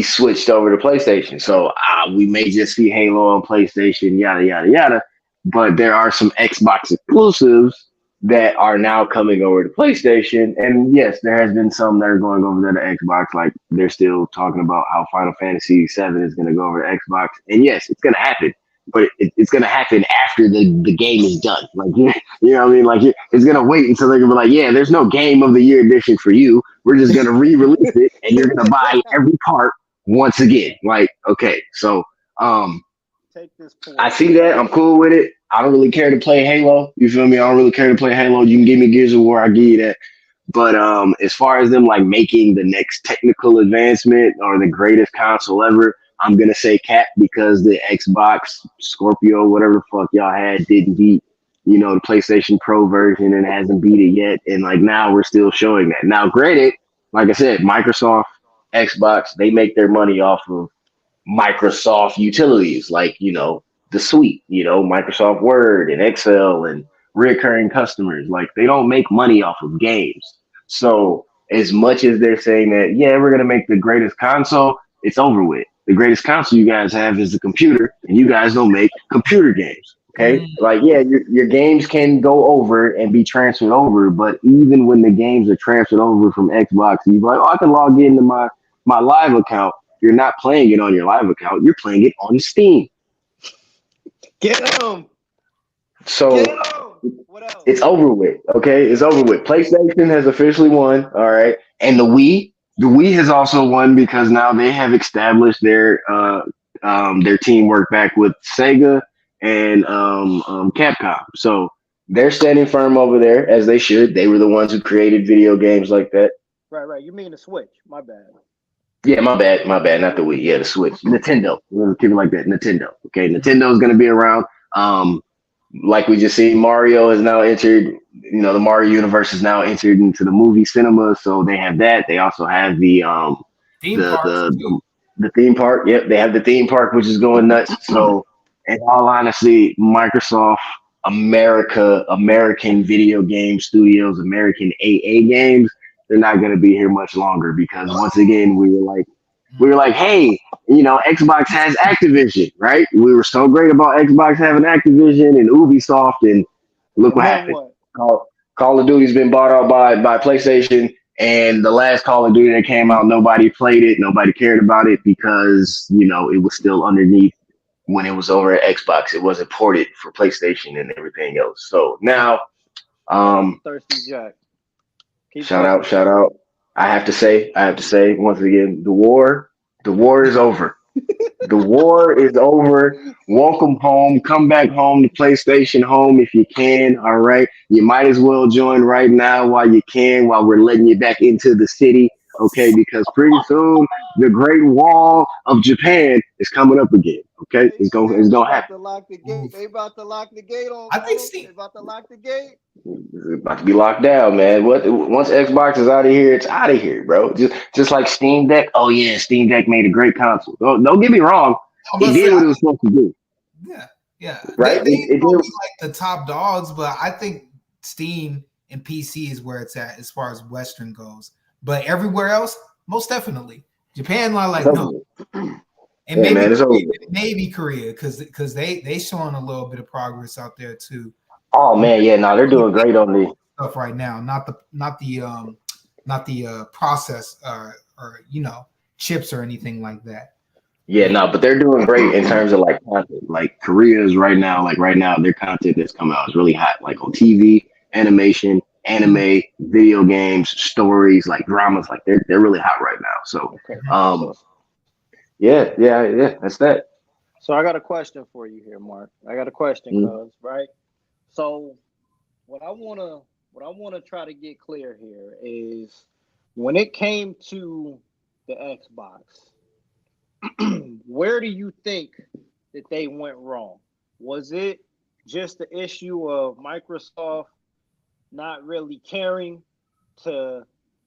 switched over to PlayStation. So we may just see Halo on PlayStation, yada yada yada. But there are some Xbox exclusives that are now coming over to PlayStation. And yes, there has been some that are going over there to Xbox. Like they're still talking about how Final Fantasy VII is going to go over to Xbox. And yes, it's going to happen. But it's going to happen after the game is done. Like, you know what I mean? Like, it's going to wait until they're going to be like, yeah, there's no Game of the Year edition for you. We're just going to re-release it, and you're going to buy every part once again. Like, okay, so take this point. I see that. I'm cool with it. I don't really care to play Halo. You feel me? I don't really care to play Halo. You can give me Gears of War. I give you that. But as far as them like making the next technical advancement or the greatest console ever, I'm gonna say Cap, because the Xbox Scorpio, whatever the fuck y'all had, didn't beat, the PlayStation Pro version and hasn't beat it yet. And like now we're still showing that. Now, granted, like I said, Microsoft, Xbox, they make their money off of Microsoft utilities, like the suite, Microsoft Word and Excel and recurring customers. Like they don't make money off of games. So as much as they're saying that, we're gonna make the greatest console, it's over with. The greatest console you guys have is the computer, and you guys don't make computer games. Okay, like your games can go over and be transferred over, but even when the games are transferred over from Xbox, you're like, I can log into my live account. You're not playing it on your live account. You're playing it on Steam. Get them. So it's over with. Okay, it's over with. PlayStation has officially won. All right, and the Wii has also won because now they have established their teamwork back with Sega and Capcom. So they're standing firm over there, as they should. They were the ones who created video games like that. Right. You mean the Switch? My bad. Yeah, my bad. Not the Wii. Yeah, the Switch. Nintendo. We're gonna keep it like that. Nintendo. Okay, Nintendo is gonna be around. Like we just seen, Mario has now entered. The Mario universe is now entered into the movie cinema. So they have that. They also have the theme park. Yep, they have the theme park, which is going nuts. So, in all honesty, Microsoft American video game studios, American AA games, they're not going to be here much longer, because once again, we were like, hey, Xbox has Activision, right? We were so great about Xbox having Activision and Ubisoft, and look what happened. Call of Duty's been bought out by PlayStation, And the last Call of Duty that came out, nobody played it, nobody cared about it because it was still underneath when it was over at Xbox. It wasn't ported for PlayStation and everything else. So now, Thirsty Jack. Shout out. I have to say once again, the war is over. The war is over. Welcome home. Come back home to PlayStation home if you can. All right. You might as well join right now while you can, while we're letting you back into the city. Okay, because pretty soon the Great Wall of Japan is coming up again. Okay, it's gonna happen. They about to lock the gate on. I think they about to lock the gate. It's about to be locked down, man. Once Xbox is out of here, it's out of here, bro. Just like Steam Deck. Oh yeah, Steam Deck made a great console. Don't get me wrong. It did what it was supposed to do. Yeah. Right? They probably like the top dogs, but I think Steam and PC is where it's at as far as Western goes. But everywhere else, most definitely. Japan, like no. And maybe Korea, because they showing a little bit of progress out there too. Oh man, yeah, no, they're doing great on the stuff right now. Not the process or chips or anything like that. Yeah, no, but they're doing great in terms of like content. Like Korea is right now, their content that's coming out is really hot. Like on TV, animation, anime, video games, stories, like dramas, like they're really hot right now. So yeah, that's that. So I got a question for you here, Mark. I got a question, cuz, right? So what I wanna try to get clear here is when it came to the Xbox, where do you think that they went wrong? Was it just the issue of Microsoft not really caring to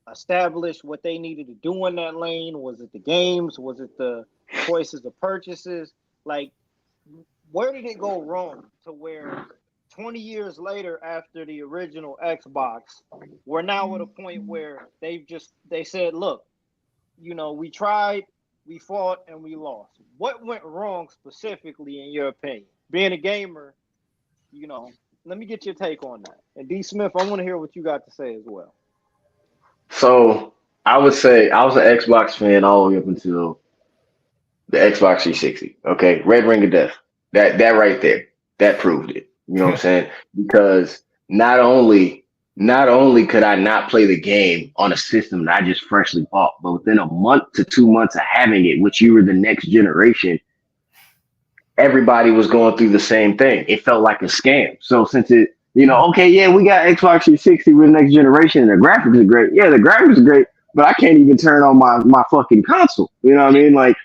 establish what they needed to do in that lane? Was it the games? Was it the choices of purchases? Like, where did it go wrong to where 20 years later after the original Xbox, we're now at a point where they said, look, we tried, we fought, and we lost. What went wrong specifically in your opinion? Being a gamer, let me get your take on that. And D. Smith, I want to hear what you got to say as well. So I would say I was an Xbox fan all the way up until the Xbox 360. Okay, Red Ring of Death. That right there, that proved it. You know what I'm saying? Because not only could I not play the game on a system that I just freshly bought, but within a month to 2 months of having it, which you were the next generation, everybody was going through the same thing. It felt like a scam. So since it, okay, yeah, we got Xbox 360, we're the next generation, and the graphics are great. Yeah, the graphics are great, but I can't even turn on my fucking console. You know what I mean? Like,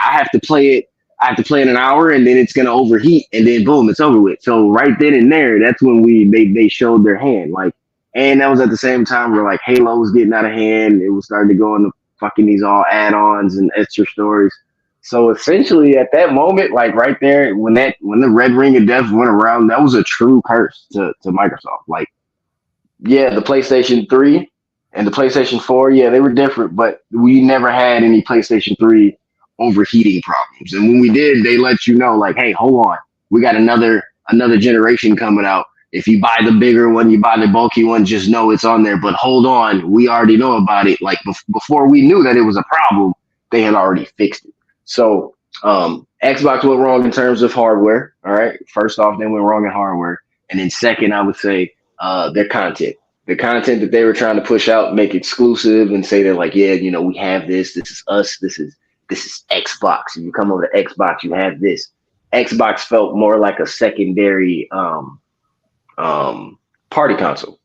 I have to play it an hour and then it's gonna overheat and then boom, it's over with. So right then and there, that's when they showed their hand. Like, and that was at the same time where like Halo was getting out of hand. It was starting to go into fucking these all add-ons and extra stories. So essentially at that moment, like right there, when the Red Ring of Death went around, that was a true curse to Microsoft. Like, yeah, the PlayStation 3 and the PlayStation 4, yeah, they were different, but we never had any PlayStation 3 overheating problems. And when we did, they let you know, like, hey, hold on, we got another generation coming out. If you buy the bigger one, you buy the bulky one, just know it's on there. But hold on, we already know about it. Like before we knew that it was a problem, they had already fixed it. So Xbox went wrong in terms of hardware. All right. First off, they went wrong in hardware. And then second, I would say their content. The content that they were trying to push out, make exclusive and say they're like, yeah, we have this. This is us. This is Xbox. If you come over to Xbox, you have this. Xbox felt more like a secondary party console,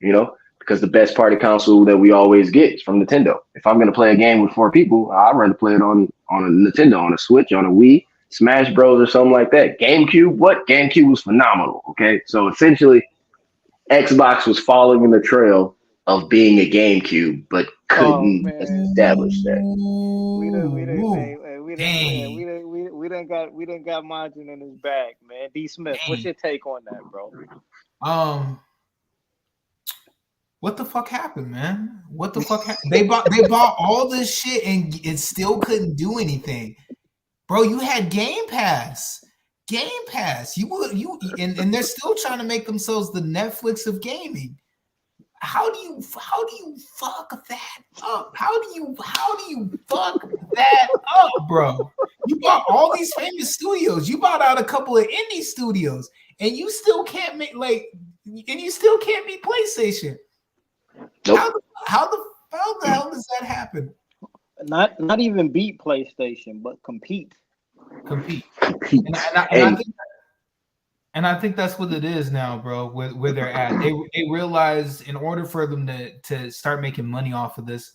because the best party console that we always get is from Nintendo. If I'm going to play a game with 4 people, I'd rather play it on a Nintendo, on a Switch, on a Wii, Smash Bros. Or something like that. GameCube, GameCube was phenomenal, okay? So essentially, Xbox was following in the trail of being a GameCube, but couldn't establish that. We done got margin in his bag, man. D. Smith, what's your take on that, bro? What the fuck happened, man? What the fuck happened? They bought all this shit and it still couldn't do anything. Bro, you had Game Pass. And they're still trying to make themselves the Netflix of gaming. How do you fuck that up? How do you fuck that up, bro? You bought all these famous studios. You bought out a couple of indie studios, and you still can't make and you still can't beat PlayStation. Nope. How the hell does that happen? Not even beat PlayStation, but compete. And I think that's what it is now, bro. Where they're at, they realize in order for them to start making money off of this,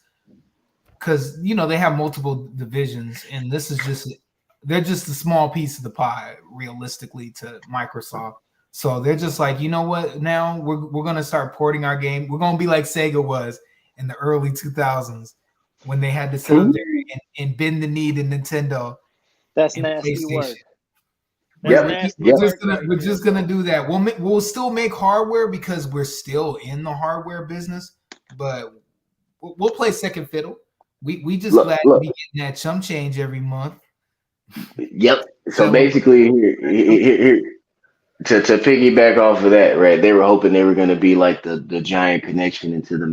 because they have multiple divisions, and this is they're just a small piece of the pie, realistically, to Microsoft. So they're just like, you know what? Now we're gonna start porting our game. We're gonna be like Sega was in the early 2000s when they had to sit up there and bend the knee to Nintendo. That's nasty work. We're just gonna do that. We'll still make hardware because we're still in the hardware business, but we'll play second fiddle. We just glad to be getting that chump change every month. Yep. So basically, here to piggyback off of that, right? They were hoping they were going to be like the giant connection into the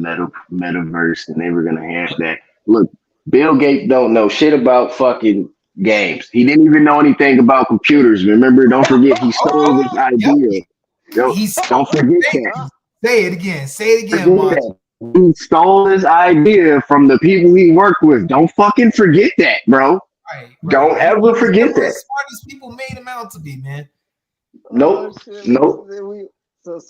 metaverse, and they were going to have that. Look, Bill Gates don't know shit about fucking games. He didn't even know anything about computers. Remember? Don't forget, he stole this idea. Don't forget that. Say it again, Mark. He stole this idea from the people he worked with. Don't fucking forget that, bro. Right. Don't ever forget that. The smartest people made him out to be, man. Nope.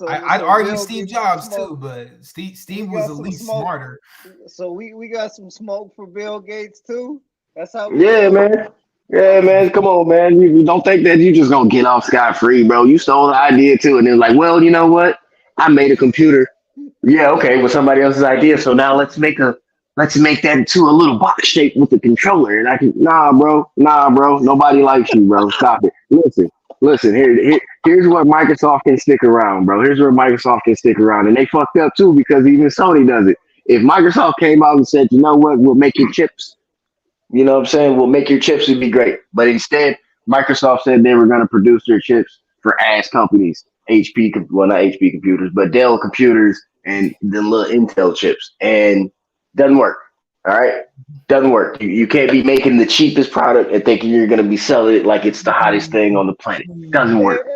I'd argue Steve Jobs too, but Steve was at least smarter. So we got some smoke for Bill Gates too. That's how. Man. Yeah, man. Come on, man. You don't think that you just gonna get off scot-free, bro. You stole the idea too, and then like, well, you know what? I made a computer. Yeah, okay, with somebody else's idea. So now let's make that into a little box shape with the controller. And I can nah, bro. Nobody likes you, bro. Stop it. Listen. Here's where Microsoft can stick around, bro. Here's where Microsoft can stick around, and they fucked up too because even Sony does it. If Microsoft came out and said, you know what, we'll make your chips. You know what I'm saying? We'll make your chips. It'd be great. But instead, Microsoft said they were going to produce their chips for ass companies. Not HP computers, but Dell computers and the little Intel chips. And doesn't work. All right? Doesn't work. You can't be making the cheapest product and thinking you're going to be selling it like it's the hottest thing on the planet. Doesn't work.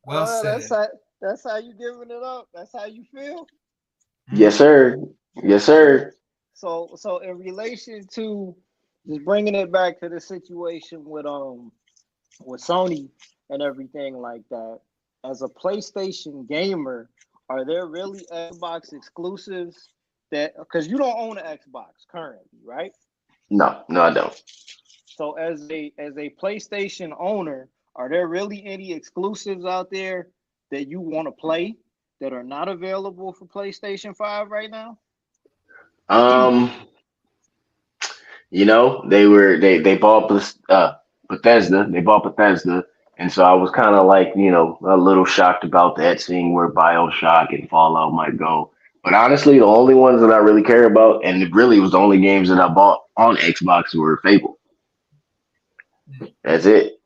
Well said. That's how you giving it up? That's how you feel? Yes, sir. So in relation to just bringing it back to the situation with Sony and everything like that, as a PlayStation gamer, are there really Xbox exclusives that, because you don't own an Xbox currently, right? No, I don't. So as a PlayStation owner, are there really any exclusives out there that you want to play that are not available for PlayStation 5 right now? They bought Bethesda. They bought Bethesda, and so I was kind of like, a little shocked about that, seeing where BioShock and Fallout might go. But honestly, the only ones that I really care about, and it really was the only games that I bought on Xbox, were Fable. That's it.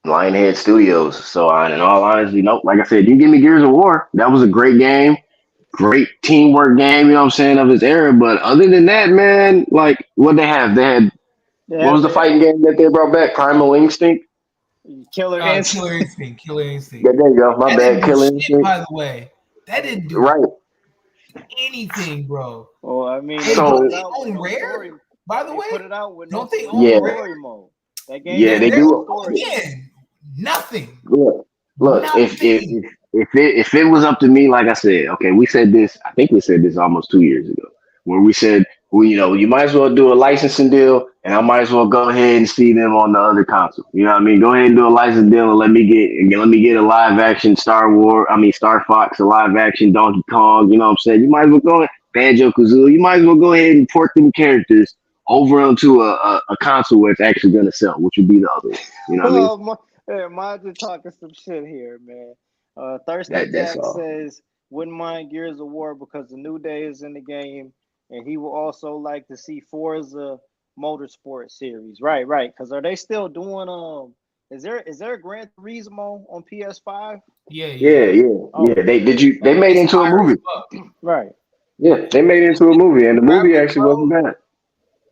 Lionhead Studios. So, in all honesty, nope. Like I said, you give me Gears of War. That was a great game. Great teamwork game, you know what I'm saying, of his era. But other than that, man, like, what they had? What was the fighting game that they brought back? Primal Instinct? Killer Instinct. Yeah, there you go. My bad. Killer Instinct. By the way, that didn't do anything, bro. Well, I mean, they own Rare. By the way, put it out with don't they own Rare mode? That game, they do. Again, nothing. Look, nothing. If it was up to me, like I said, okay, we said this. I think we said this almost 2 years ago, where we said, you might as well do a licensing deal, and I might as well go ahead and see them on the other console. You know what I mean? Go ahead and do a license deal, and let me get a live action Star Fox, a live action Donkey Kong. You know what I'm saying? You might as well go ahead, Banjo-Kazooie. You might as well go ahead and port them characters over onto a console where it's actually going to sell, which would be the other one. You know what I mean? Mine's just talking some shit here, man. Thirsty Jack says, wouldn't mind Gears of War because the New Day is in the game, and he will also like to see Forza Motorsport series. Right. Because are they still doing is there a Gran Turismo on PS5? Yeah. They made it into a movie. Right. Yeah, they made it into a movie, and the movie actually wasn't bad.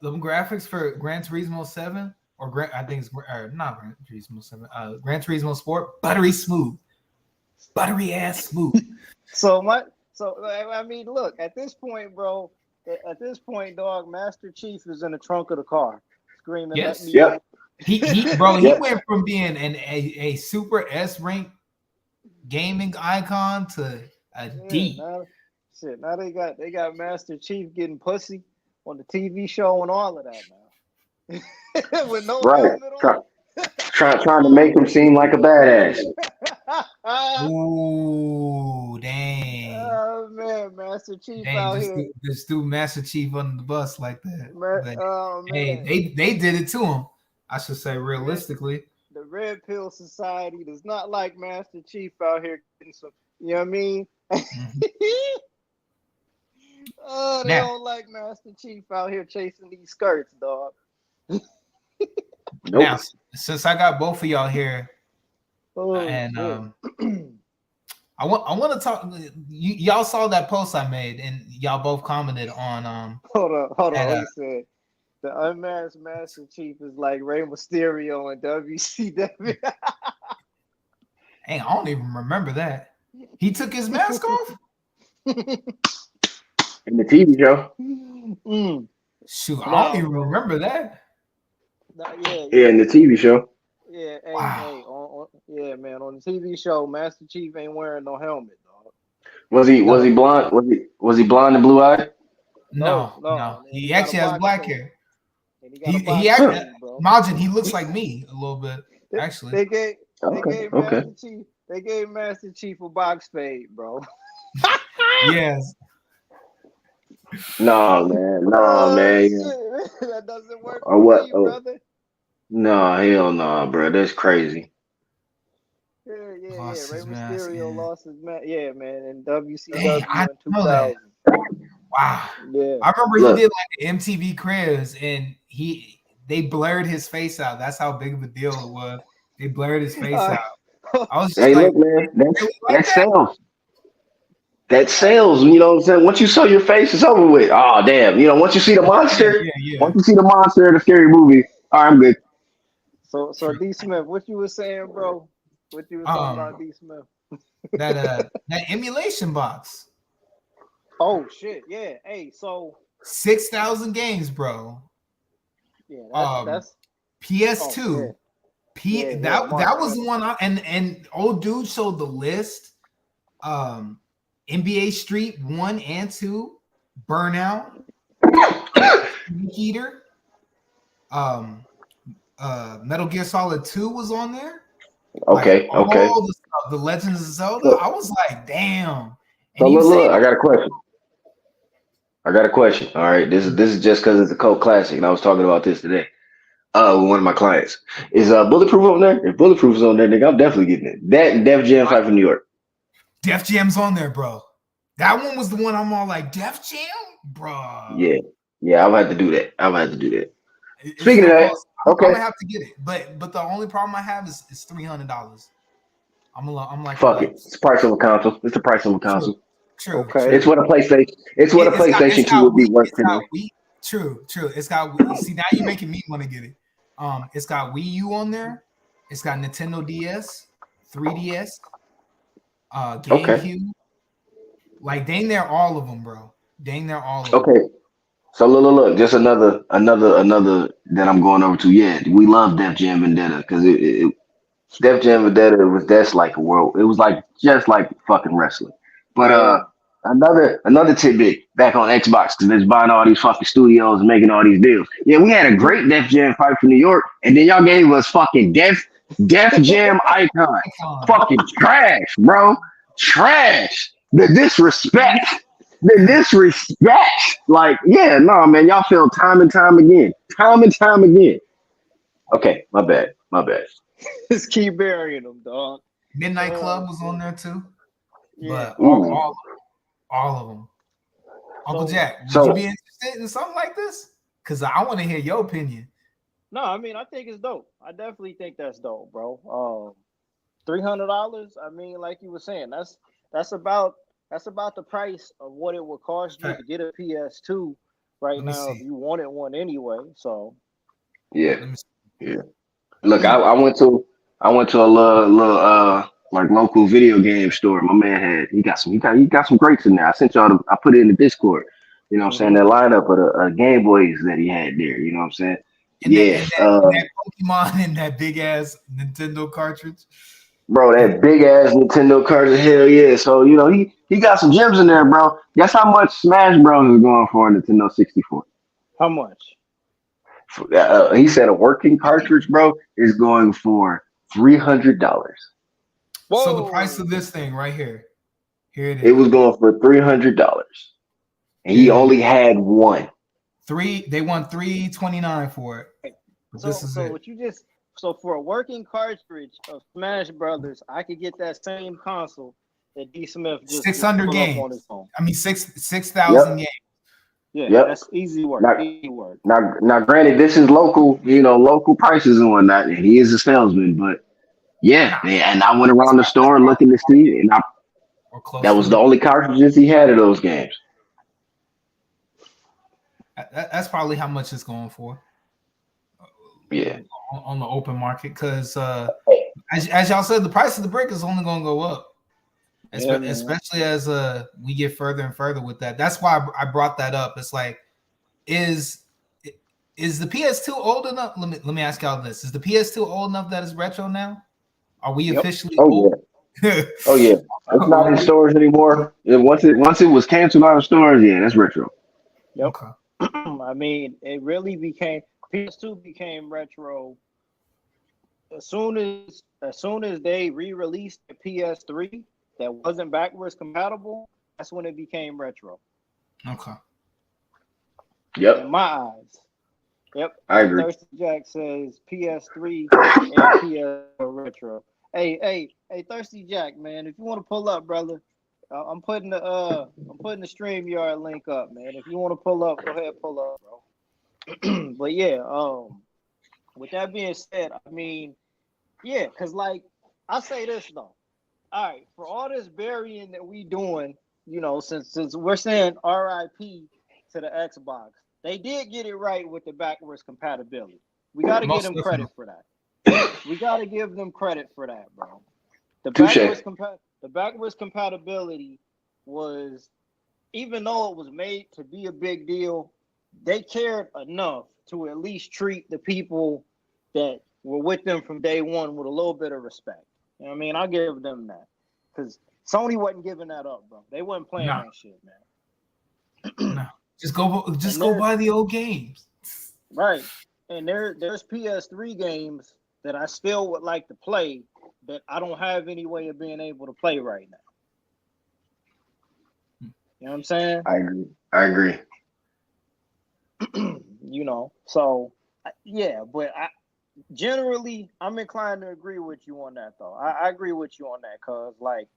The graphics for Gran Turismo 7 or I think it's not Gran Turismo 7. Gran Turismo Sport, buttery ass smooth. So I mean, look, at this point, bro. At this point, dog, Master Chief is in the trunk of the car, screaming, Yes. "Let me!" Yep. He went from being a super S rank gaming icon to a D. Now they got Master Chief getting pussy on the TV show and all of that now. With no Right. helmet on. Trying to make him seem like a badass. Ooh, dang. Oh man, Master Chief out here. Just threw Master Chief under the bus like that. Man. Hey, they did it to him. I should say realistically. The Red Pill Society does not like Master Chief out here getting some, you know what I mean? Mm-hmm. Oh, they don't like Master Chief out here chasing these skirts, dog. Nope. Now, since I got both of y'all here, and I want to talk. Y'all saw that post I made, and y'all both commented on. Hold on. He said the unmasked Master Chief is like Rey Mysterio in WCW. Hey, I don't even remember that. He took his mask off in the TV show. Shoot, I don't even remember that. Yeah, in the TV show. Yeah, Wow. man. On the TV show, Master Chief ain't wearing no helmet, dog. Was he blonde? Was he blonde and blue eyed? No. He actually has black hair. He actually, Majin, he looks like me a little bit. Actually, they gave Master Chief a box fade, bro. Yes. No, man. That doesn't work for me, brother. No, hell no, bro. That's crazy. Yeah. Rey Mysterio lost his mask. Yeah, man, in WCW in 2000. Wow. Yeah. I remember he did like MTV Cribs, and they blurred his face out. That's how big of a deal it was. They blurred his face out. I was just look, man, that's sales. That sells, you know what I'm saying? Once you saw your face, it's over with. Oh, damn. You know, once you see the monster, once you see the monster in the scary movie, all right, I'm good. So D Smith, what you were saying, bro? What you were talking about, D Smith? that emulation box. Oh shit, yeah. Hey, so 6,000 games, bro. Yeah, that's PS2. That was the one and old dude showed the list. NBA Street 1 and 2, Burnout, Heater, Metal Gear Solid 2 was on there. Okay. All the stuff, the Legends of Zelda. I was like, damn. So look, I got a question. All right, this is just because it's a cult classic, and I was talking about this today. With one of my clients. Is Bulletproof on there? If Bulletproof is on there, nigga, I'm definitely getting it. That and Def Jam Fight from New York. Def Jam's on there, bro. That one was the one I'm all like, Def Jam, bro. Yeah. I'll have to do that. Speaking of that, okay, I'm gonna have to get it, but the only problem I have is $300. I'm like, fuck it. It's the price of a console. True. Okay. True. It's what a PlayStation. It's what a PlayStation 2 would be worth to me. True. It's got. See, now you're making me want to get it. It's got Wii U on there. It's got Nintendo DS, 3DS, GameCube. Okay. Like, dang near all of them, bro. Dang near all of them. Okay. So look, just another that I'm going over to. Yeah, we love Def Jam Vendetta because Def Jam Vendetta that's like a world. It was like just like fucking wrestling. But another tidbit back on Xbox because it's buying all these fucking studios and making all these deals. Yeah, we had a great Def Jam fight for New York, and then y'all gave us fucking Def Jam Icon. Fucking trash, bro. Trash. The disrespect. Like, yeah, no, man, y'all fail time and time again. Okay, my bad. Just keep burying them, dog. Midnight Club was on there too. Yeah. But all of them. Uncle Jack, would you be interested in something like this? Because I want to hear your opinion. No, I mean, I think it's dope. I definitely think that's dope, bro. $300. I mean, like you were saying, that's about the price of what it would cost you to get a PS2 right now if you wanted one anyway. So yeah. Look, I went to a little like local video game store. My man he got some greats in there. I sent y'all I put it in the Discord. You know what I'm saying? That lineup of the Game Boys that he had there. You know what I'm saying? And that Pokemon and that big ass Nintendo cartridge. Bro, that big ass Nintendo cartridge, hell yeah. So, you know, he got some gems in there, bro. Guess how much Smash Bros is going for a Nintendo 64? How much? He said a working cartridge, bro, is going for $300. So the price of this thing right here it is. It was going for $300, and he only had one. They want $329 for it. But this is it. So for a working cartridge of Smash Brothers, I could get that same console that D Smith just 600 games on his phone. I mean 6,000 games. Yeah, that's easy work. Easy work. Now, granted, this is local, local prices and whatnot, and he is a salesman, but and I went around the store looking to see, and that was the only cartridges he had of those games. That's probably how much it's going for. Yeah, on the open market, because as y'all said, the price of the brick is only going to go up, especially as we get further and further with that. That's why I brought that up. It's like, is the PS2 old enough? Let me ask y'all this: is the PS2 old enough that it's retro now? Are we officially old? Yeah. Oh yeah, it's not in stores anymore. Once it was canceled out of stores, that's retro. Yep. Okay. I mean, it really became. PS2 became retro as soon as they re-released the PS3 that wasn't backwards compatible. That's when it became retro. Okay. Yep. In my eyes. Yep. I agree. Thirsty Jack says PS3 and PS retro. Hey, Thirsty Jack, man, if you want to pull up, brother, I'm putting the StreamYard link up, man. If you want to pull up, go ahead, pull up, bro. But with that being said, I mean, because like I say this though, all right, for all this burying that we doing, since we're saying RIP to the Xbox, they did get it right with the backwards compatibility. We got to give them credit for that. We got to give them credit for that, bro. The backwards compatibility was, even though it was made to be a big deal, they cared enough to at least treat the people that were with them from day one with a little bit of respect. You know what I mean? I'll give them that. Because Sony wasn't giving that up, bro. They wasn't playing that shit, man. No. Just go buy the old games. Right. And there's PS3 games that I still would like to play that I don't have any way of being able to play right now. You know what I'm saying? I agree. So but generally I'm inclined to agree with you on that though. I agree with you on that, cause like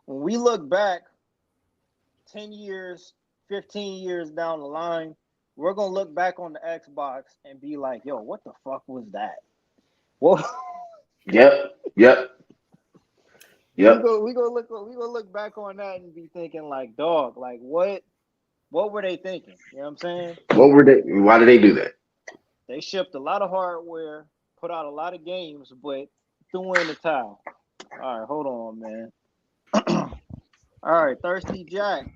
when we look back 10 years, 15 years down the line, we're gonna look back on the Xbox and be like, yo, what the fuck was that? Well, Yep. We gonna look back on that and be thinking like, dog, like what were they thinking? You know what I'm saying? Why did they do that? They shipped a lot of hardware, put out a lot of games, but threw in the towel. All right, hold on, man. All right, Thirsty Jack.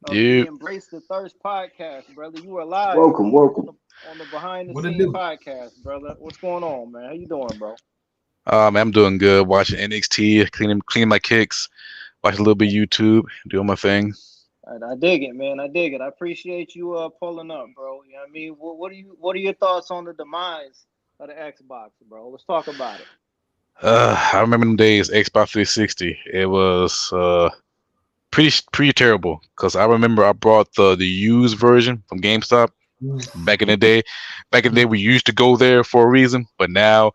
Yeah. Embrace the Thirst podcast, brother. You are live. Welcome. On the behind the scenes podcast, brother. What's going on, man? How you doing, bro? I'm doing good. Watching NXT, cleaning my kicks, watching a little bit of YouTube, doing my thing. I dig it, man. I dig it. I appreciate you pulling up, bro. You know what I mean? What are your thoughts on the demise of the Xbox, bro? Let's talk about it. I remember them days, Xbox 360. It was pretty terrible, because I remember I brought the used version from GameStop back in the day. Back in the day, we used to go there for a reason, but now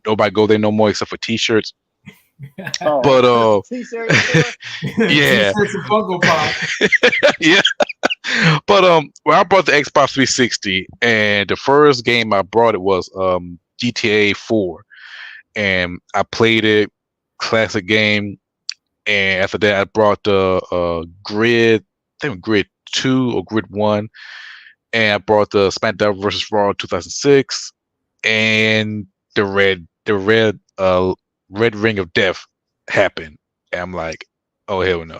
nobody go there no more except for T-shirts. But T-shirts, yeah, T-shirts and Funko Pop. yeah. But when I brought the Xbox 360, and the first game I brought it was GTA 4, and I played it classic game. And after that, I brought the Grid, I think Grid 2 or Grid 1, and I brought the SmackDown versus Raw 2006, and the Red Ring of Death happened. And I'm like, oh hell no!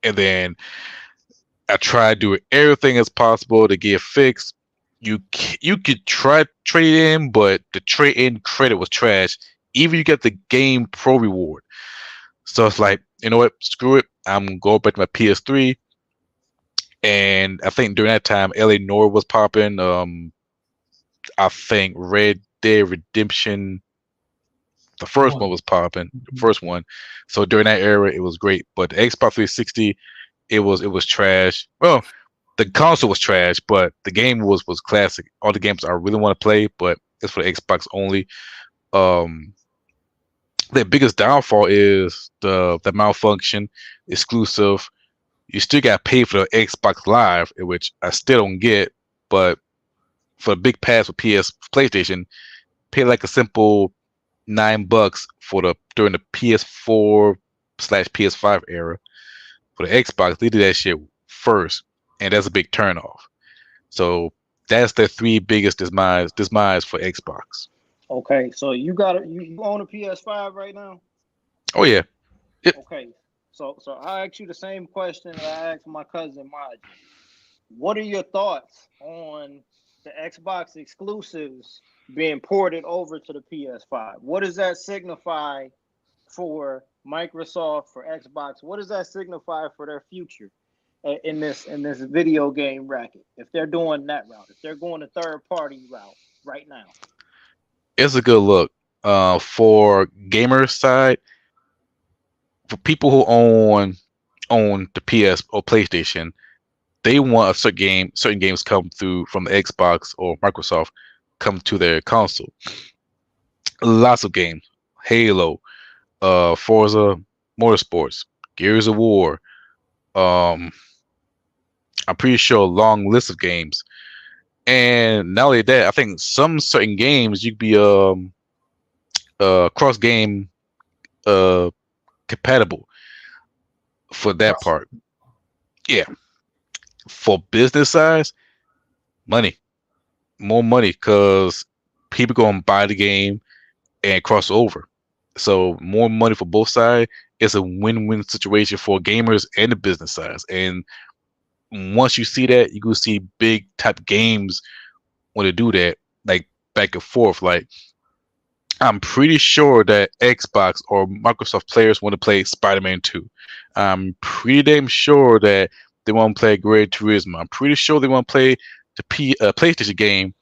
And then I tried doing everything as possible to get fixed. You could try trade in, but the trade in credit was trash. Even you get the Game Pro reward. So it's like, you know what? Screw it. I'm going back to my PS3. And I think during that time, LA Noir was popping. I think Red Dead Redemption, the first one was popping. The first one. So during that era, it was great. But the Xbox 360, it was trash. Well, the console was trash, but the game was classic. All the games I really want to play, but it's for the Xbox only. The biggest downfall is the malfunction exclusive. You still got to pay for the Xbox Live, which I still don't get. But for a big pass for PlayStation, pay like a simple $9 for during the PS4/PS5 era. For the Xbox, they did that shit first, and that's a big turnoff. So that's the three biggest demise for Xbox. Okay, so you own a PS5 right now? Oh yeah. Yep. Okay, so I ask you the same question that I asked my cousin Maj. What are your thoughts on the Xbox exclusives being ported over to the PS5? What does that signify for Microsoft, for Xbox? What does that signify for their future in this video game racket? If they're doing that route, if they're going a third party route right now. It's a good look. For gamer side, for people who own the PS or PlayStation, they want a certain games come through from the Xbox or Microsoft come to their console. Lots of games. Halo, Forza Motorsports, Gears of War. I'm pretty sure a long list of games. And not only that, I think some certain games you could be cross game compatible for that part. Yeah. For business size, more money, because people go and buy the game and cross over. So more money for both sides. It's a win-win situation for gamers and the business sides. And once you see that, you can see big type games when they do that, like back and forth. Like, I'm pretty sure that Xbox or Microsoft players want to play Spider-Man 2. I'm pretty damn sure that they want to play Gran Turismo. I'm pretty sure they want to play the PlayStation game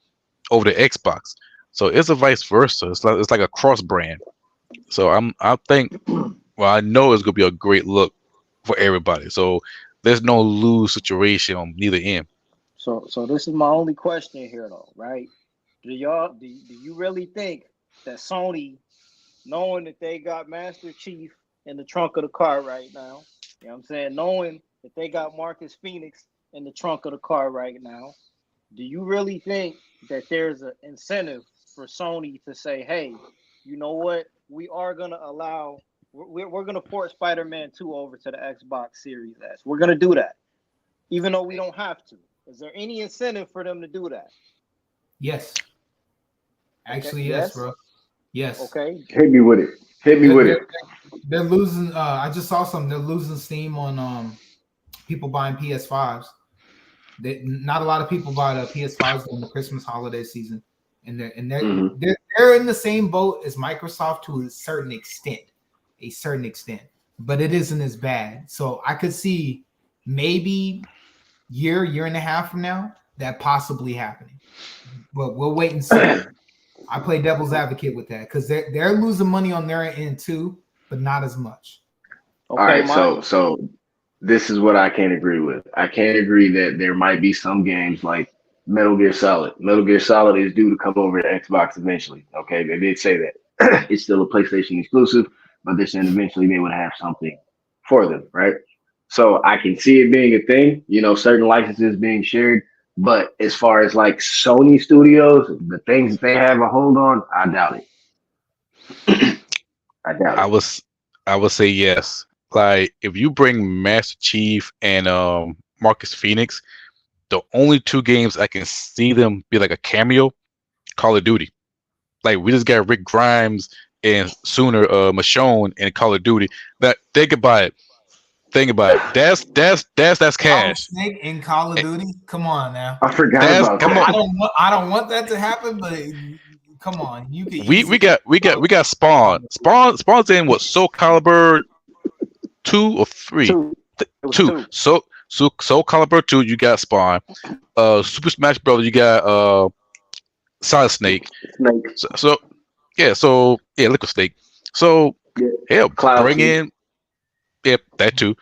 over the Xbox. So it's a vice versa. It's like a cross brand. So I know it's gonna be a great look for everybody. So there's no lose situation on neither end. So this is my only question here, though, right? Do you really think that Sony, knowing that they got Master Chief in the trunk of the car right now, you know what I'm saying, knowing that they got Marcus Phoenix in the trunk of the car right now, do you really think that there's an incentive for Sony to say, hey, you know what, we are gonna allow, we're gonna port Spider-Man 2 over to the Xbox Series S. We're gonna do that, even though we don't have to. Is there any incentive for them to do that? Yes. Actually, yes, bro. Yes. Okay. Hit me with it. They're losing. I just saw something. They're losing steam on people buying PS5s. Not a lot of people buy the PS5s during the Christmas holiday season, and they're in the same boat as Microsoft to a certain extent, but it isn't as bad. So I could see maybe year and a half from now that possibly happening, but we'll wait and see. I play devil's advocate with that because they're losing money on their end too, but not as much. Okay, all right, so this is what I can't agree with. I can't agree that there might be some games like Metal Gear Solid. Metal Gear Solid is due to come over to Xbox eventually. Okay, they did say that. It's still a PlayStation exclusive, but they're saying eventually they would have something for them, right? So I can see it being a thing, certain licenses being shared. But as far as like Sony Studios, the things that they have a hold on, I doubt it. I would say yes. Like if you bring Master Chief and Marcus Phoenix, the only two games I can see them be like a cameo, Call of Duty. Like we just got Rick Grimes and sooner Michonne in Call of Duty. That think about it. Think about it. That's Solid cash. Snake in Call of Duty. Come on now. I forgot That's about come that. on. I don't want that to happen, but come on, you can. We got Spawn. Spawn's in what Soul Calibur 2 or 3? Two. It was Two. two. Soul Calibur 2. You got Spawn. Super Smash Bros. You got Solid Snake. Snake. So Liquid Snake. So Yeah. hell, Cloud bring Chief. in that too.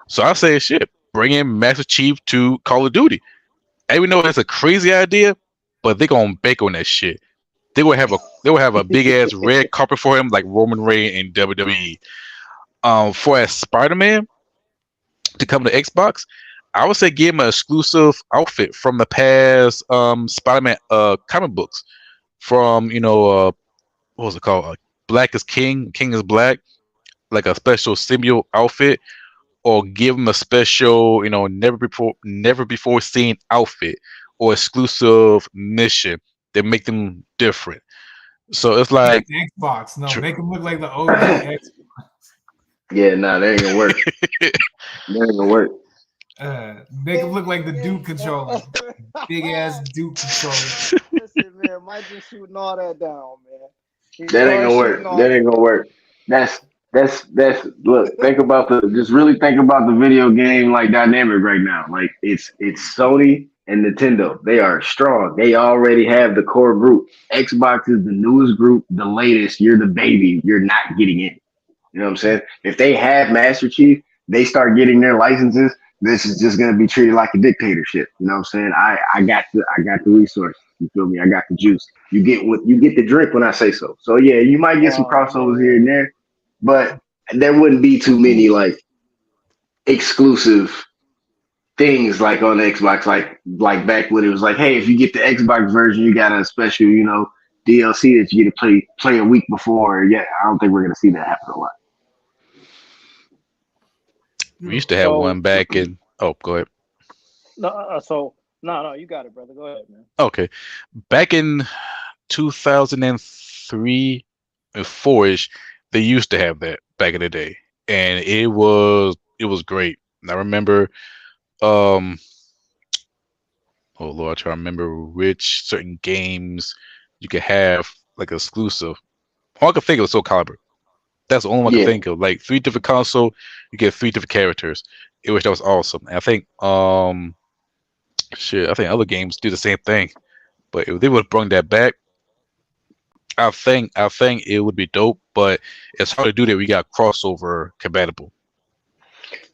So I say shit. Bring in Master Chief to Call of Duty. And we know that's a crazy idea, but they gonna bake on that shit. They will have a big ass red carpet for him like Roman Reigns in WWE. For as Spider-Man to come to Xbox, I would say give him an exclusive outfit from the past Spider-Man comic books. From what was it called? Black is King, King is Black, like a special symbiote outfit, or give him a special, never before seen outfit or exclusive mission that make them different. So it's like Xbox. No, make him look like the OG Xbox. Yeah, nah, that ain't gonna work. That ain't gonna work. Make him look like the Duke controller. Big ass Duke controller. Listen, man, Mike just shooting all that down, man. That ain't gonna work. That ain't gonna work. That's look, just really think about the video game like dynamic right now. Like it's Sony and Nintendo. They are strong. They already have the core group. Xbox is the newest group, the latest. You're the baby. You're not getting in. You know what I'm saying? If they have Master Chief, they start getting their licenses. This is just gonna be treated like a dictatorship. You know what I'm saying? I got the resources. You feel me? I got the juice. You get the drink when I say so. So yeah, you might get some crossovers here and there, but there wouldn't be too many like exclusive things like on the Xbox, like back when it was like, hey, if you get the Xbox version, you got a special, DLC that you get to play a week before. Yeah, I don't think we're gonna see that happen a lot. We used to have one back in. Oh, go ahead. No, you got it, brother. Go ahead, man. Okay, back in 2003 and 4ish, they used to have that back in the day, and it was great. And I remember, oh Lord, I try to remember which certain games you could have like exclusive. All I could think of was Soul Calibur. That's the only one I could think of. Like 3 different console, you get 3 different characters. That was awesome. And I think I think other games do the same thing. But if they would have brought that back, I think it would be dope. But it's hard to do that. We got crossover compatible.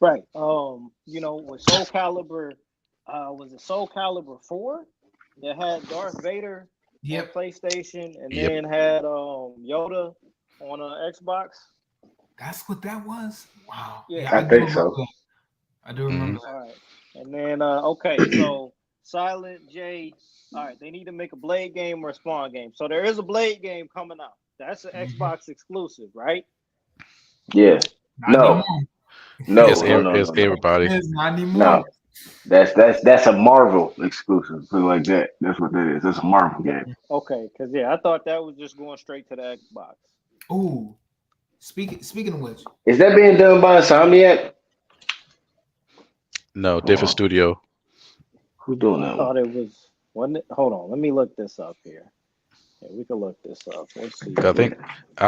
Right. With Soul Calibur, was it Soul Calibur 4 that had Darth Vader on PlayStation and then had Yoda on Xbox? That's what that was? Wow. Yeah, I think so. That. I do remember that. All right. And then, so Silent J, all right, they need to make a Blade game or a Spawn game. So there is a Blade game coming out. That's an Xbox exclusive, right? Yeah. No. It's everybody. It's not anymore. No. That's a Marvel exclusive, something like that. That's what that is. That's a Marvel game. Okay, because I thought that was just going straight to the Xbox. Ooh. Speaking of which, is that being done by Insomniac? No, different studio. Who's doing that? I thought it was. Wasn't it? Hold on, let me look this up here. Yeah, we can look this up. Let's see. I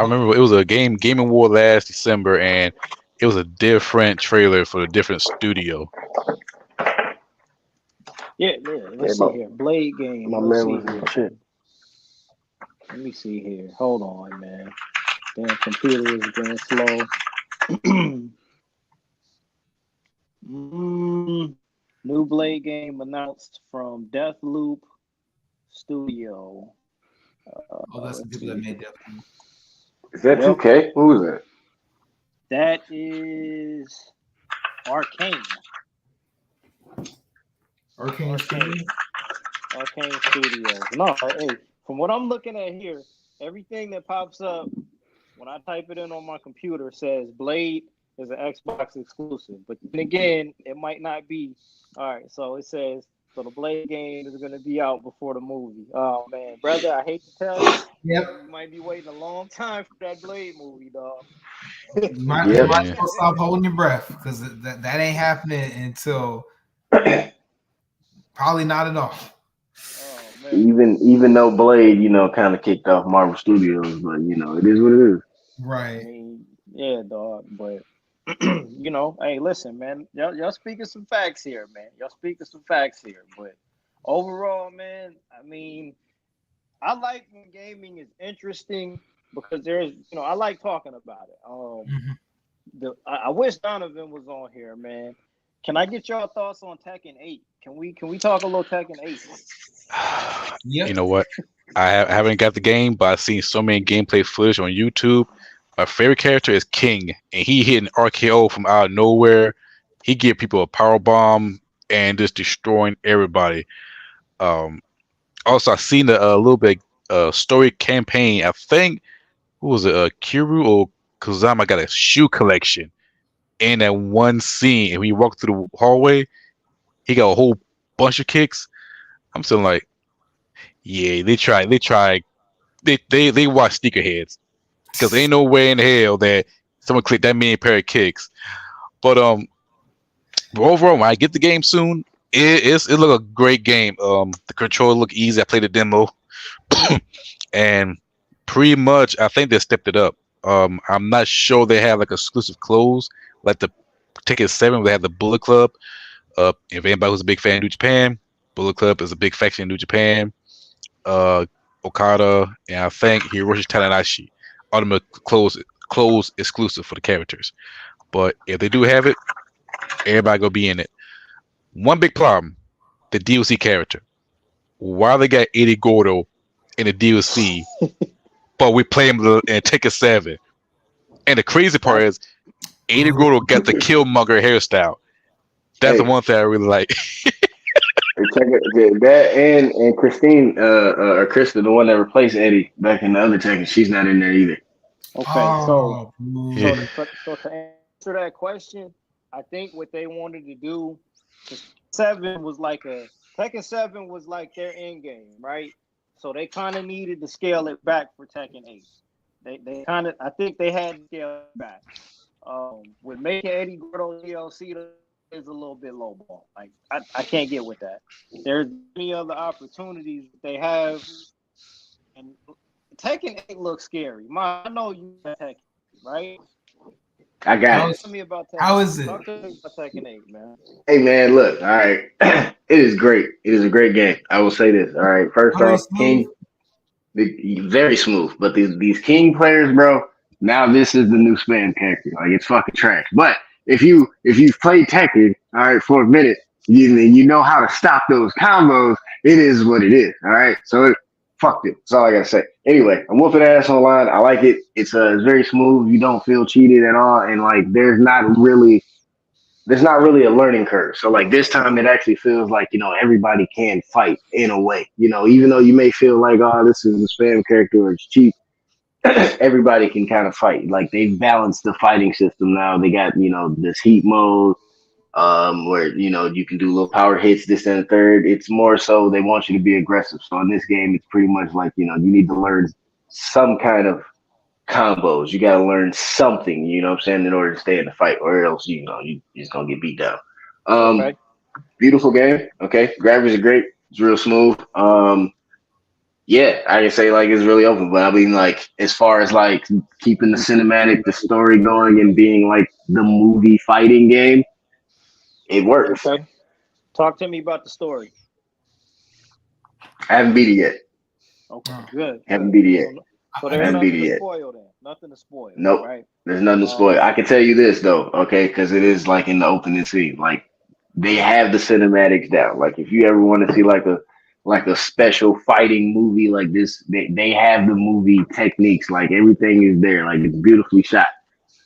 remember it was a Game & War last December, and it was a different trailer for a different studio. Yeah. Let's see here. Blade game. My man was in shit. Let me see here. Hold on, man. Damn computer is going slow. New Blade game announced from Deathloop Studio. that's the people that made Deathloop. Is that 2K? Who is that? That is Arcane. Arcane Studios? Arcane Studios. No, hey, from what I'm looking at here, everything that pops up when I type it in on my computer, it says Blade is an Xbox exclusive. But then again, it might not be. All right, so it says so the Blade game is going to be out before the movie. Oh man, brother, I hate to tell you, you might be waiting a long time for that Blade movie, dog. You might as well stop holding your breath because that ain't happening until probably not at all. Oh, man. Even though Blade, kind of kicked off Marvel Studios, but it is what it is. Right. I mean, yeah, dog. But hey, listen, man. Y'all speaking some facts here, man. But overall, man, I mean, I like when gaming is interesting because there's, I like talking about it. I wish Donovan was on here, man. Can I get y'all thoughts on Tekken 8? Can we talk a little Tekken 8? Yep. You know what? I haven't got the game, but I've seen so many gameplay footage on YouTube. My favorite character is King, and he hit an RKO from out of nowhere. He give people a power bomb and just destroying everybody. Also, I've seen a little bit story campaign. I think who was it? Kiru or Kazama got a shoe collection in that one scene, and when you walk through the hallway, he got a whole bunch of kicks. I'm still like, yeah, they watch sneakerheads because there ain't no way in hell that someone clicked that many pair of kicks. But overall, when I get the game soon, it look a great game. The controller look easy. I played the demo, and pretty much I think they stepped it up. I'm not sure they have like exclusive clothes like the Tekken 7. They have the Bullet Club. If anybody who's a big fan of New Japan, Bullet Club is a big faction in New Japan. Okada and I think Hiroshi Tanahashi ultimate clothes exclusive for the characters. But if they do have it, everybody gonna be in it. One big problem: the DLC character. Why they got Eddie Gordo in the DLC, but we play him in Tekken 7? And the crazy part is, Eddie Gordo got the Killmonger hairstyle. That's the one thing I really like. That and Christine or Krista, the one that replaced Eddie back in the other Tekken, she's not in there either. Okay, so to answer that question, I think what they wanted to do, Tekken 7 was like their end game, right? So they kind of needed to scale it back for Tekken 8. I think they had to scale it back. With making Eddie Gordo DLC is a little bit lowball. Like I can't get with that. There's many other opportunities that they have, and Tekken 8 looks scary. I know you got Tekken, right? I got it. Tell me about Tekken. How is it? Talk to me about Tekken 8, man. Hey man, look, all right. It is great. It is a great game. I will say this. All right. First off, King, very smooth. But these King players, bro, now this is the new spam character. Like it's fucking trash. But if you've played Tekken, all right, for a minute, you know how to stop those combos. It is what it is. All right. So fuck it. That's all I gotta say. Anyway, I'm whooping ass online. I like it. It's very smooth. You don't feel cheated at all, and like there's not really a learning curve. So like this time, it actually feels like everybody can fight in a way. Even though you may feel like this is a spam character or it's cheap, everybody can kind of fight. Like they've balanced the fighting system now. They got this heat mode. Where you can do little power hits, this and the third. It's more so they want you to be aggressive. So in this game, it's pretty much like you need to learn some kind of combos. You got to learn something, what I'm saying, in order to stay in the fight, or else you're just gonna get beat down. Okay. Beautiful game. Okay, graphics are great. It's real smooth. Yeah, I can say like it's really open, but I mean like as far as like keeping the cinematic, the story going, and being like the movie fighting game. It works. Okay. Talk to me about the story. I haven't beat it yet. Okay, good. Haven't beat it yet. So there's nothing to spoil then. Nothing to spoil. Nope. Right? There's nothing to spoil. I can tell you this though, okay, because it is like in the opening scene. Like they have the cinematics down. Like if you ever want to see like a special fighting movie like this, they have the movie techniques. Like everything is there. Like it's beautifully shot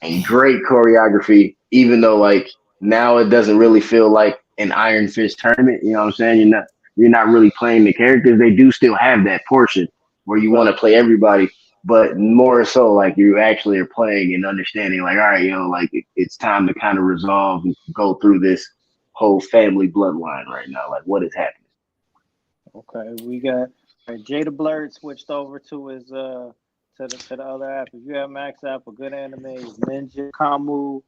and great choreography. Even though like now it doesn't really feel like an Iron Fist tournament. You know what I'm saying? You're not really playing the characters. They do still have that portion where you want to play everybody, but more so like you actually are playing and understanding like, all right, like it's time to kind of resolve and go through this whole family bloodline right now. Like what is happening? Okay, we got Jada Blurred switched over to his to the other app. If you have Max app, a good anime is Ninja Kamu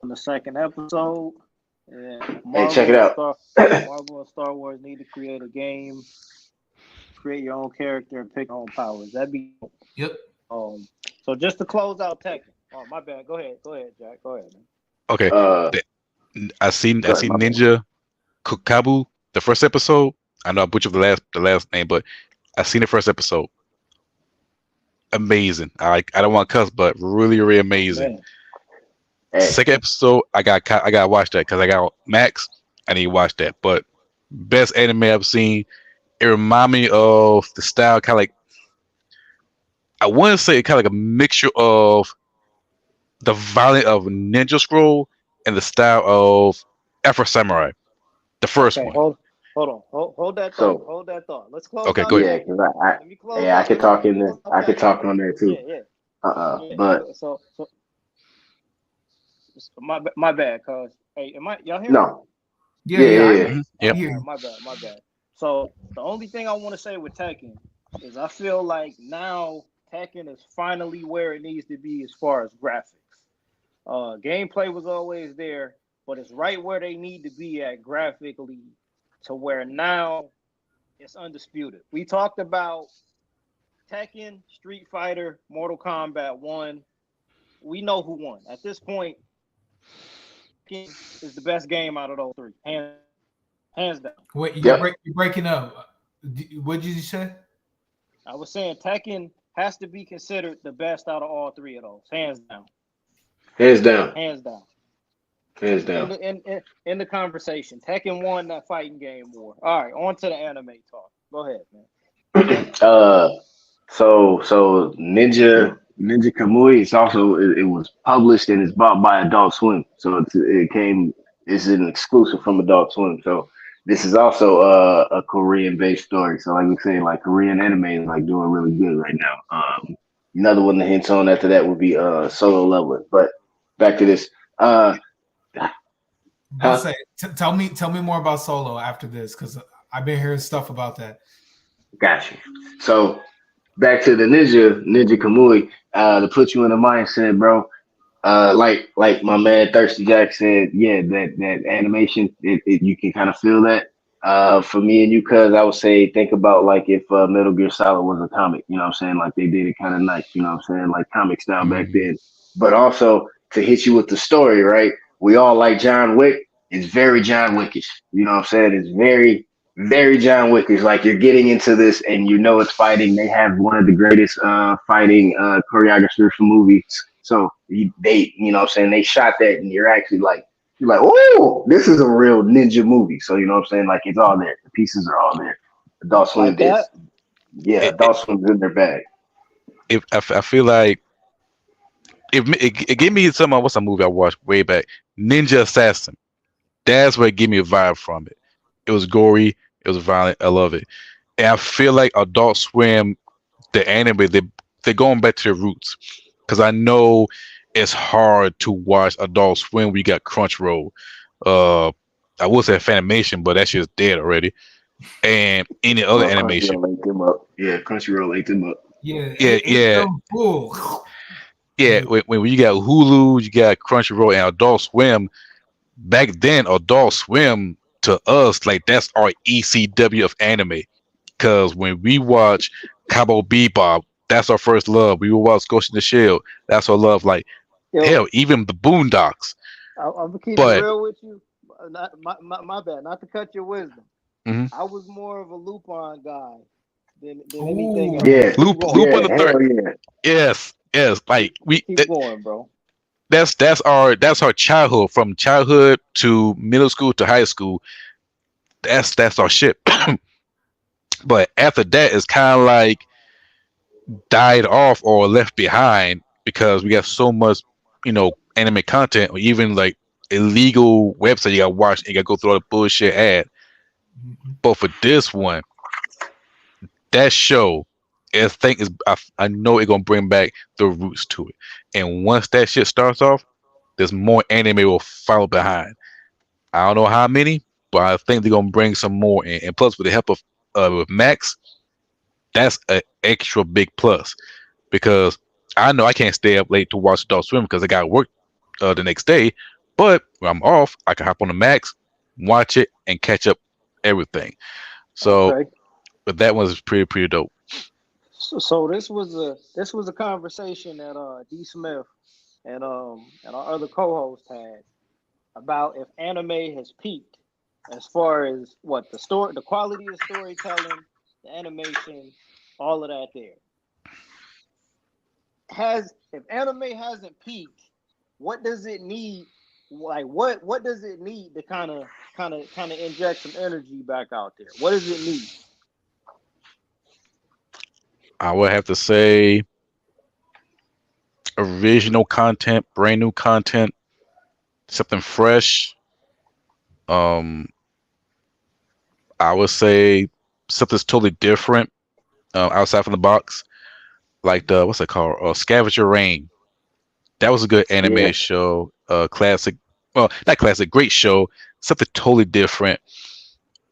on the second episode. And Hey, check it out. Marvel and Star Wars need to create a game, create your own character, and pick your own powers. That'd be Yep. So just to close out Tekken. Oh, my bad. Go ahead, Jack. Go ahead, man. Okay. I seen Ninja Kabu the first episode. I know I butchered the last name, but I seen the first episode. Amazing. I don't want to cuss, but really, really amazing. Hey. Second episode, I got to watch that because I got Max. I need to watch that. But best anime I've seen. It remind me of the style, kind of like, I want to say kind of like a mixture of the violence of Ninja Scroll and the style of Afro Samurai, the first one. Hold that thought. Hold that thought. Let's close. Okay, go ahead. Yeah, I could talk in there. I could talk on there too. Yeah. But so my bad, cause hey, y'all hear me? No. Yeah. My bad. So the only thing I want to say with Tekken is I feel like now Tekken is finally where it needs to be as far as graphics. Gameplay was always there, but it's right where they need to be at graphically to where now it's undisputed. We talked about Tekken, Street Fighter, Mortal Kombat 1. We know who won. At this point, Tekken is the best game out of those three. Hands down. Wait, you're breaking up. What did you say? I was saying Tekken has to be considered the best out of all three of those. Hands down. Hands down. In the conversation, Tekken won that fighting game war. All right, on to the anime talk. Go ahead, man. So Ninja Kamui is also it was published and it's bought by Adult Swim. So it's an exclusive from Adult Swim. So this is also a Korean based story. So like we say, like Korean anime is like doing really good right now. Another one that hints on after that would be Solo Leveling. But back to this. Tell me more about Solo after this, because I've been hearing stuff about that. Gotcha. So back to the Ninja Kamui, to put you in the mindset, bro. Like my man Thirsty Jack said, yeah, that animation, you can kind of feel that. For me and you, cuz I would say think about like if Metal Gear Solid was a comic, you know what I'm saying? Like they did it kind of nice, you know what I'm saying? Like comic style back then. But also to hit you with the story, right? We all like John Wick. It's very John Wickish. You know what I'm saying? It's very, very John Wickish. Like you're getting into this and you know it's fighting. They have one of the greatest fighting choreographers for movies. So they, you know what I'm saying? They shot that and you're actually like, oh, this is a real ninja movie. So you know what I'm saying? Like it's all there. The pieces are all there. Adult Swim did. Yeah, Adult Swim's in their bag. I feel like it gave me some. What's a movie I watched way back? Ninja Assassin. That's where it gave me a vibe from it. It was gory. It was violent. I love it. And I feel like Adult Swim, the anime, they're going back to their roots. Because I know it's hard to watch Adult Swim when you got Crunchyroll. I would say Funimation, but that shit's dead already. And any other animation. Crunchyroll ate them up. Yeah. Cool. Yeah, when you got Hulu, you got Crunchyroll and Adult Swim. Back then, Adult Swim to us, like that's our ECW of anime. Because when we watch Cowboy Bebop, that's our first love. We will watch Ghost in the Shell. That's our love. Like hell, even the Boondocks. I'm gonna keep it real with you. My bad. Not to cut your wisdom. Mm-hmm. I was more of a Lupin guy than anything else. Yeah, Lupin the Third. Yeah. Yes. Like we keep going, bro. That's our childhood, from childhood to middle school to high school. That's our shit. But after that, it's kind of like died off or left behind because we got so much, anime content, or even like illegal website you got to watch and you got to go through all the bullshit ad. But for this one, that show I know it's gonna bring back the roots to it. And once that shit starts off, there's more anime will follow behind. I don't know how many, but I think they're gonna bring some more in. And plus, with the help of with Max, that's an extra big plus because I know I can't stay up late to watch Adult Swim because I got work the next day. But when I'm off, I can hop on the Max, watch it, and catch up everything. So, Okay. but that one's pretty dope. So this was a conversation that D Smith and our other co-host had about if anime has peaked as far as what the story, the quality of storytelling, the animation, all of that. There has if anime hasn't peaked, what does it need? Like what does it need to kind of inject some energy back out there? What does it need? I would have to say original content, brand new content, something fresh. Um, I would say something's totally different, outside from the box, like the what's it called? Scavenger Rain. That was a good Yeah. anime show. Classic. Well, not classic. Great show. Something totally different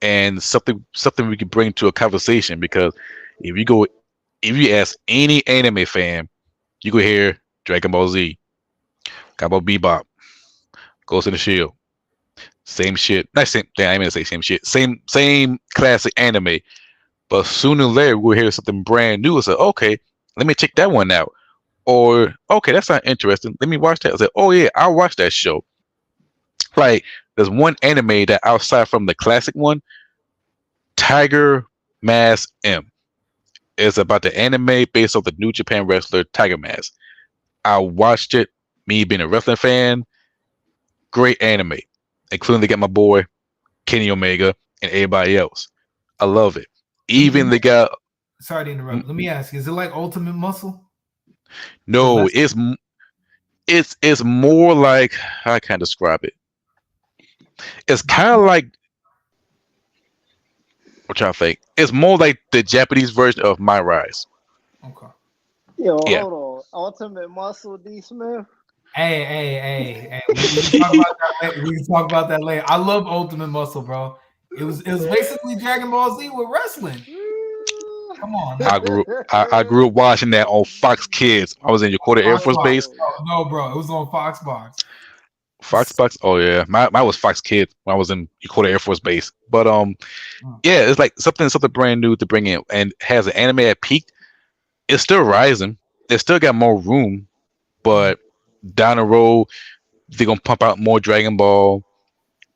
and something we could bring to a conversation because if you go if you ask any anime fan, you could hear Dragon Ball Z, Cowboy Bebop, Ghost in the Shield, same shit. Not same. Damn, I mean to say same shit. Same classic anime. But sooner or later we'll hear something brand new and say, okay, let me check that one out. Or okay, that's not interesting. Let me watch that. I say, oh yeah, I'll watch that show. Like there's one anime that outside from the classic one, Tiger Mask M. It's about the anime based off the New Japan wrestler Tiger Mask. I watched it. Me being a wrestling fan, great anime, including they got my boy Kenny Omega and everybody else. I love it. Even they got Sorry to interrupt. Let me ask you: is it like Ultimate Muscle? no, it's more like how can I describe it? It's kind of like what y'all think. It's more like the Japanese version of My Rise. Okay. Yo, Yeah, hold on. Ultimate Muscle D Smith. Hey. We can talk about that later. We can talk about that later. I love Ultimate Muscle, bro. It was basically Dragon Ball Z with wrestling. Come on, I man. grew up watching that on Fox Kids. I was in Yokota Air Fox Force Box. Base. Oh, No, bro. It was on Fox Box. Fox Box. Oh yeah, my was Fox Kids when I was in Yokota Air Force Base. But yeah, it's like something brand new to bring in, and has an anime at peak. It's still rising. It still got more room, but down the road they're gonna pump out more Dragon Ball.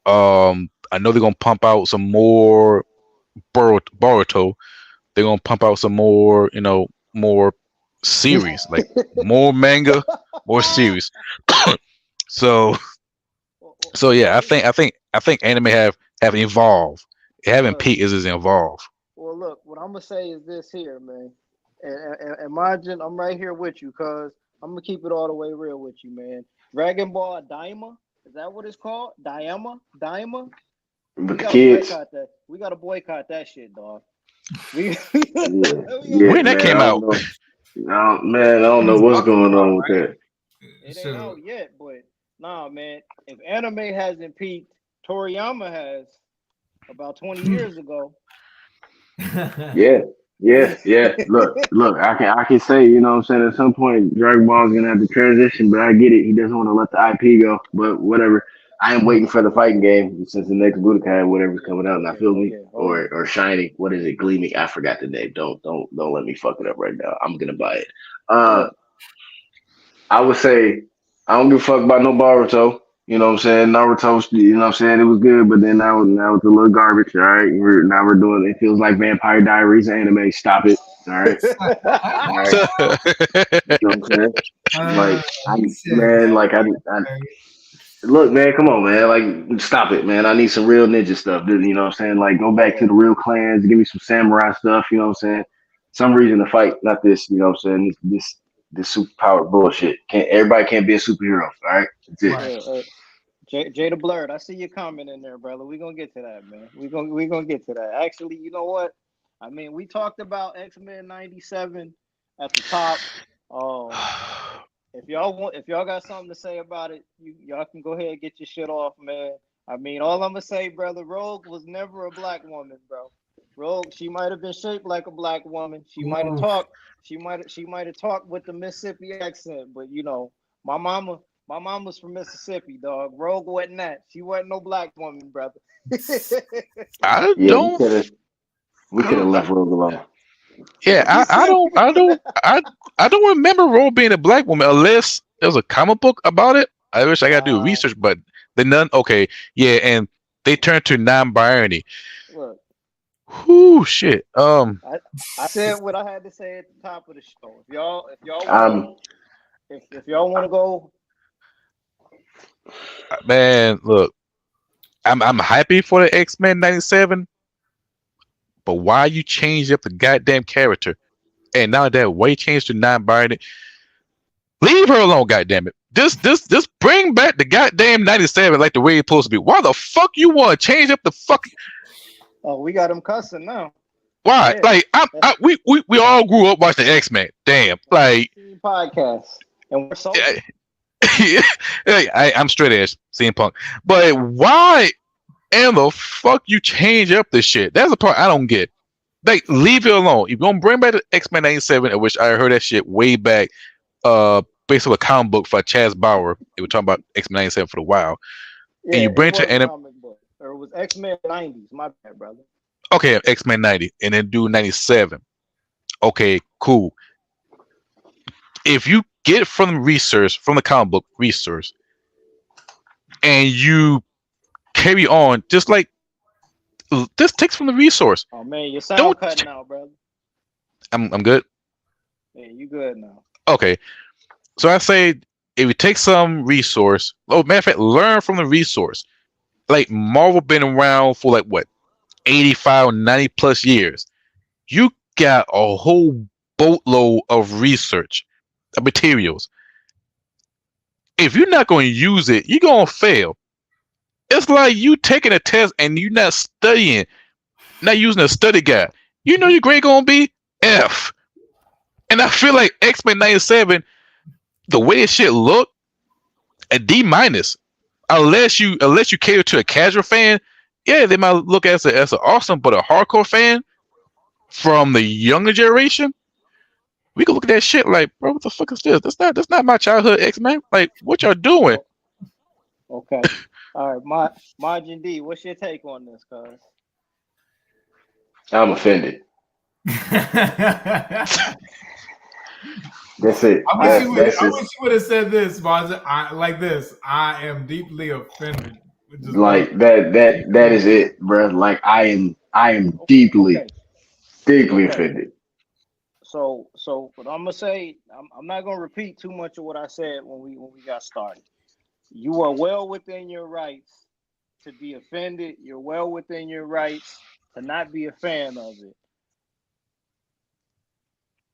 I know they're gonna pump out some more Boruto. They're gonna pump out some more, more series, like more manga, more series. so so yeah, I think anime have evolved. It haven't look, peaked, it's just evolved. well, look. What I'm gonna say is this here, man. And imagine I'm right here with you, cause I'm gonna keep it all the way real with you, man. Dragon Ball Daima, is that what it's called? Daima. With We the gotta kids. boycott that. We gotta boycott that shit, dog. We, Yeah, we gotta yeah, When that man. came I boycott don't out? know. that. Man, I don't know It's what's about to going come out, on with right? that. It ain't So out yet, but nah, man. If anime hasn't peaked, Toriyama has about 20 years ago. Yeah, yeah. Look. I can say, what I'm saying. At some point, Dragon Ball is gonna have to transition, but I get it. He doesn't want to let the IP go, but whatever. I am waiting for the fighting game since the next Budokai, whatever's Yeah, coming out. Now, feel oh me, yeah, oh yeah. or shining. What is it? Gleaming. I forgot the name. Don't let me fuck it up right now. I'm gonna buy it. Uh, Look, I would say I don't give a fuck about no Boruto. You know what I'm saying? Naruto, you know what I'm saying? It was good, but then now it's a little garbage. All right. Now we're doing it feels like Vampire Diaries anime. Stop it. All right. All right. You know what I'm saying? Like I he said, man, like I man. look, man, come on, man. Like stop it, man. I need some real ninja stuff. You know what I'm saying? Like go back to yeah. the real clans, give me some samurai stuff, you know what I'm saying? Some reason to fight, not this, you know what I'm saying? This superpowered bullshit. Can't be a superhero. All right. That's it. Right. Jada Blurred, I see your comment in there, brother. We're gonna get to that, man. We're gonna get to that. Actually, you know what? I mean, we talked about X-Men '97 at the top. Um, if y'all got something to say about it, y'all can go ahead and get your shit off, man. I mean, all I'm gonna say, brother, Rogue was never a black woman, bro. Rogue, she might have been shaped like a black woman. She might have talked. She might have talked with the Mississippi accent, but you know, my mama, my mama's from Mississippi, dog. Rogue wasn't that. She wasn't no black woman, brother. I Yeah, don't. we could have left Rogue alone. Yeah, I don't remember Ro being a black woman unless there was a comic book about it. I wish I gotta do research, but they none. Okay, yeah, and they turned to non-binary. Look, Whoo, shit. I said what I had to say at the top of the show. Um, If y'all want to go, Man, look, I'm happy for the X-Men '97, but why you changed up the goddamn character? And now that why you changed to non-binary? Leave her alone, goddamn it. This bring back the goddamn '97 like the way it's supposed to be. Why the fuck you want to change up the fucking? oh, we got him cussing now. Why? Yeah. Like we all grew up watching X-Men. Damn, like Podcast, and we're so I'm straight edge, CM Punk. But why in the fuck you change up this shit? That's the part I don't get. Like, leave it alone. If you're gonna bring back the X-Men '97, in which I heard that shit way back, based on a comic book for Chaz Bauer. They were talking about X-Men '97 for a while. yeah, And you bring it to was a anim- comic book, or it was X-Men '90s. My bad, brother. okay, X-Men '90, and then do '97. Okay, cool. If you get from research, from the comic book research, and you carry on, just like this takes from the resource. Oh man, your sound Don't cutting out, brother. I'm good. Yeah, you good now. Okay. So I say if you take some resource, oh matter of fact, learn from the resource. Like Marvel been around for like what, 85, 90 plus years. You got a whole boatload of research, of materials. If you're not going to use it, you're going to fail. It's like you taking a test and you're not studying, not using a study guide. You know your grade going to be F. And I feel like X-Men '97, the way this shit look, a D minus. Unless you cater to a casual fan, yeah, they might look as an awesome, but a hardcore fan from the younger generation, we could look at that shit like, bro, what the fuck is this? That's not my childhood X-Men. Like, what y'all doing? Okay. All right, Margin D, what's your take on this, cuz? I'm offended. That's it. I wish you would have said this, Margin. Like this. I am deeply offended. Like that is it, bro. Like I am deeply offended. So what I'm gonna say, I'm not gonna repeat too much of what I said when we got started. You are well within your rights to be offended. You're well within your rights to not be a fan of it.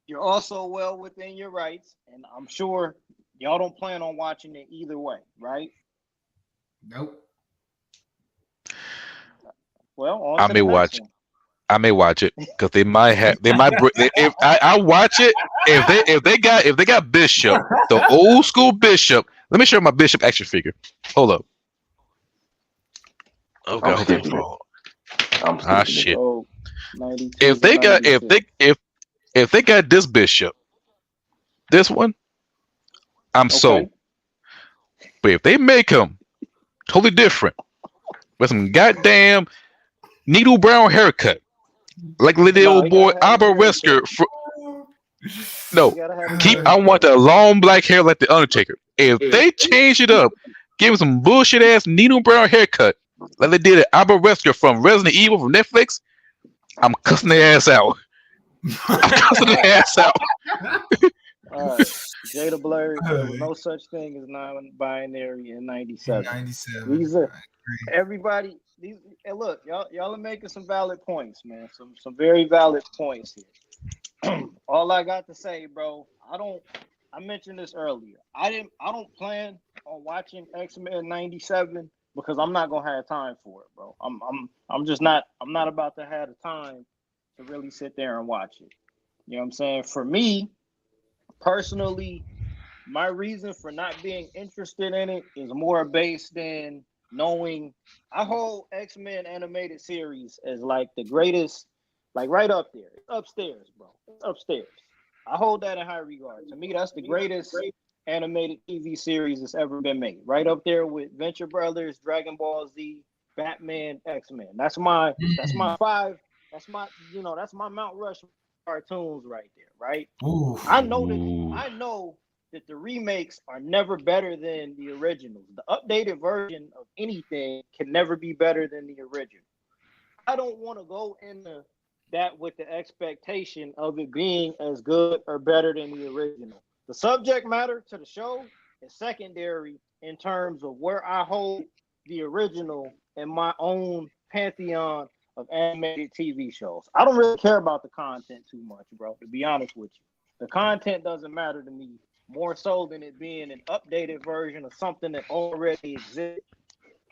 You're also well within your rights, and I'm sure y'all don't plan on watching it either way, right? Nope. Well, I may watch it because they might if I watch it if they got Bishop, the old school Bishop. Let me show my Bishop action figure. Hold up. Oh god. Shit. Oh, If they got this Bishop, this one, I'm sold. But if they make him totally different with some goddamn needle brown haircut, like the old boy Albert Wesker. I want the long black hair like the Undertaker. If they change it up, give him some bullshit ass needle brown haircut, like they did at Albert Wesker from Resident Evil from Netflix, I'm cussing their ass out. Jada Blur, there was no such thing as non-binary in '97. These are everybody. And look, y'all are making some valid points, man. Some very valid points here. All I got to say, bro, I mentioned this earlier. I don't plan on watching X-Men '97 because I'm not gonna have time for it, bro. I'm just not. I'm not about to have the time to really sit there and watch it. You know what I'm saying? For me, personally, my reason for not being interested in it is more based in knowing I hold X-Men animated series as like the greatest, like right up there. It's upstairs, bro. It's upstairs. I hold that in high regard. To me, that's the greatest animated TV series that's ever been made. Right up there with Venture Brothers, Dragon Ball Z, Batman, X-Men. That's my five. That's my Mount Rushmore cartoons right there, right? Ooh. I know that the remakes are never better than the originals. The updated version of anything can never be better than the original. I don't want to go into that with the expectation of it being as good or better than the original. The subject matter to the show is secondary in terms of where I hold the original in my own pantheon of animated TV shows. I don't really care about the content too much, bro, to be honest with you. The content doesn't matter to me more so than it being an updated version of something that already exists.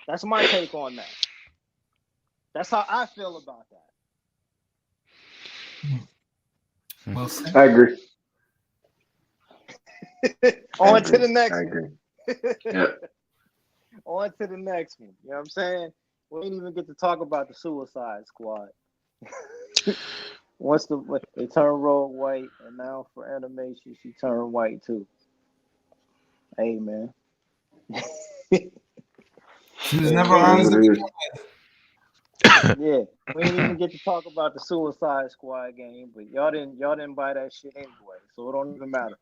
That's my take on that. That's how I feel about that. Well said. I agree. On to the next I one. agree. Yep. On to the next one. You know what I'm saying? We didn't even get to talk about the Suicide Squad. Once they turn Rogue white, and now for animation, she turned white too. Hey, man. She was never honest to begin with. Yeah, we didn't even get to talk about the Suicide Squad game, but y'all didn't buy that shit anyway, so it don't even matter.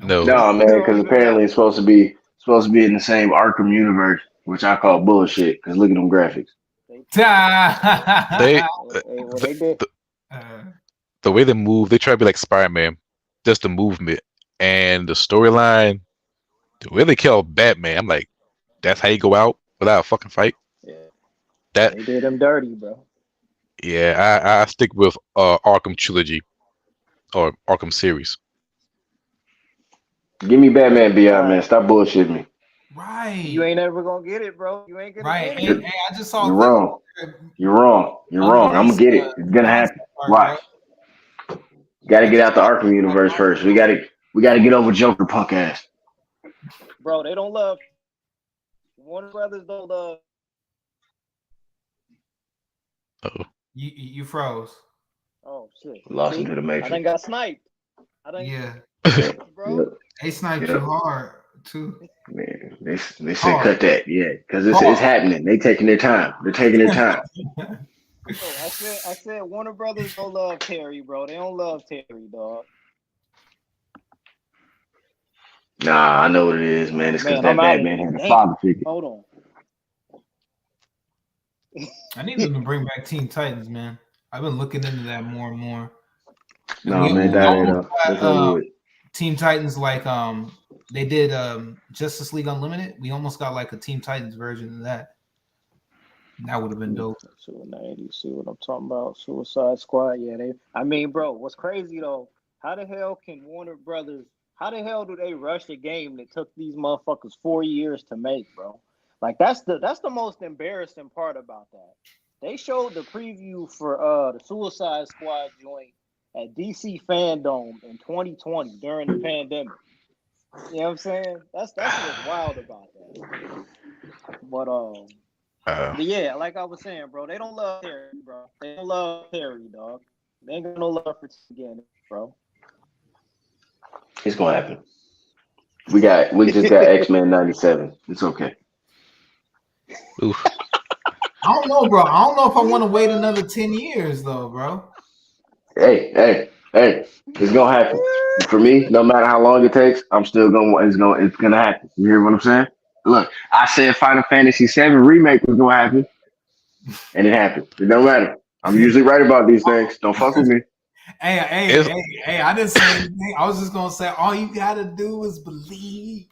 No. No, man, because apparently it's supposed to be in the same Arkham universe, which I call bullshit. Because look at them graphics. They They did. the way they move, they try to be like Spider-Man, just the movement and the storyline. The way they kill Batman, I'm like, that's how you go out without a fucking fight. Yeah, That they did him dirty, bro. yeah, I stick with Arkham trilogy or Arkham series. Give me Batman Beyond, man. Stop bullshitting me. Right. You ain't ever gonna get it, bro. You ain't gonna Right. get it. Hey, I just saw You're wrong. You're wrong. You're wrong. I'm gonna get it. It's gonna happen. Watch. Got to get out the Arkham universe first. We got to get over Joker punk ass. Bro, they don't love Warner Brothers don't love. You froze. Oh shit. Lost him to the I Matrix. done got sniped. Yeah. Bro. Yep. They sniped Yep. you hard too. Man, they said cut that. Yeah, because it's happening. They taking their time. They're taking their time. Bro, I said Warner Brothers don't love Terry, bro. They don't love Terry, dog. Nah, I know what it is, man. It's because Man, that I'm outta Batman here. had a Damn. father figure. Hold on. I need them to bring back Teen Titans, man. I've been looking into that more and more. No, We man, that ain't almost up. got, That's over with. Teen Titans like they did Justice League Unlimited. We almost got like a Teen Titans version of that. That would have been dope. See what I'm talking about? Suicide Squad. Yeah, I mean, bro, what's crazy though? How the hell can Warner Brothers? How the hell do they rush a game that took these motherfuckers 4 years to make, bro? Like that's the most embarrassing part about that. They showed the preview for the Suicide Squad joint at DC Fandom in 2020 during the pandemic. You know what I'm saying? That's what's wild about that. But yeah, like I was saying, bro, they don't love Terry, bro. They don't love Terry, dog. They ain't got no love for again, bro. It's gonna happen. We just got X-Men 97. It's okay. Oof. I don't know, bro. I don't know if I want to wait another 10 years, though, bro. Hey, it's gonna happen. For me, no matter how long it takes, I'm still it's gonna happen. You hear what I'm saying? Look, I said Final Fantasy VII remake was gonna happen, and it happened. It don't matter. I'm usually right about these things. Don't fuck with me. Hey, I didn't say anything. I was just gonna say all you gotta do is believe.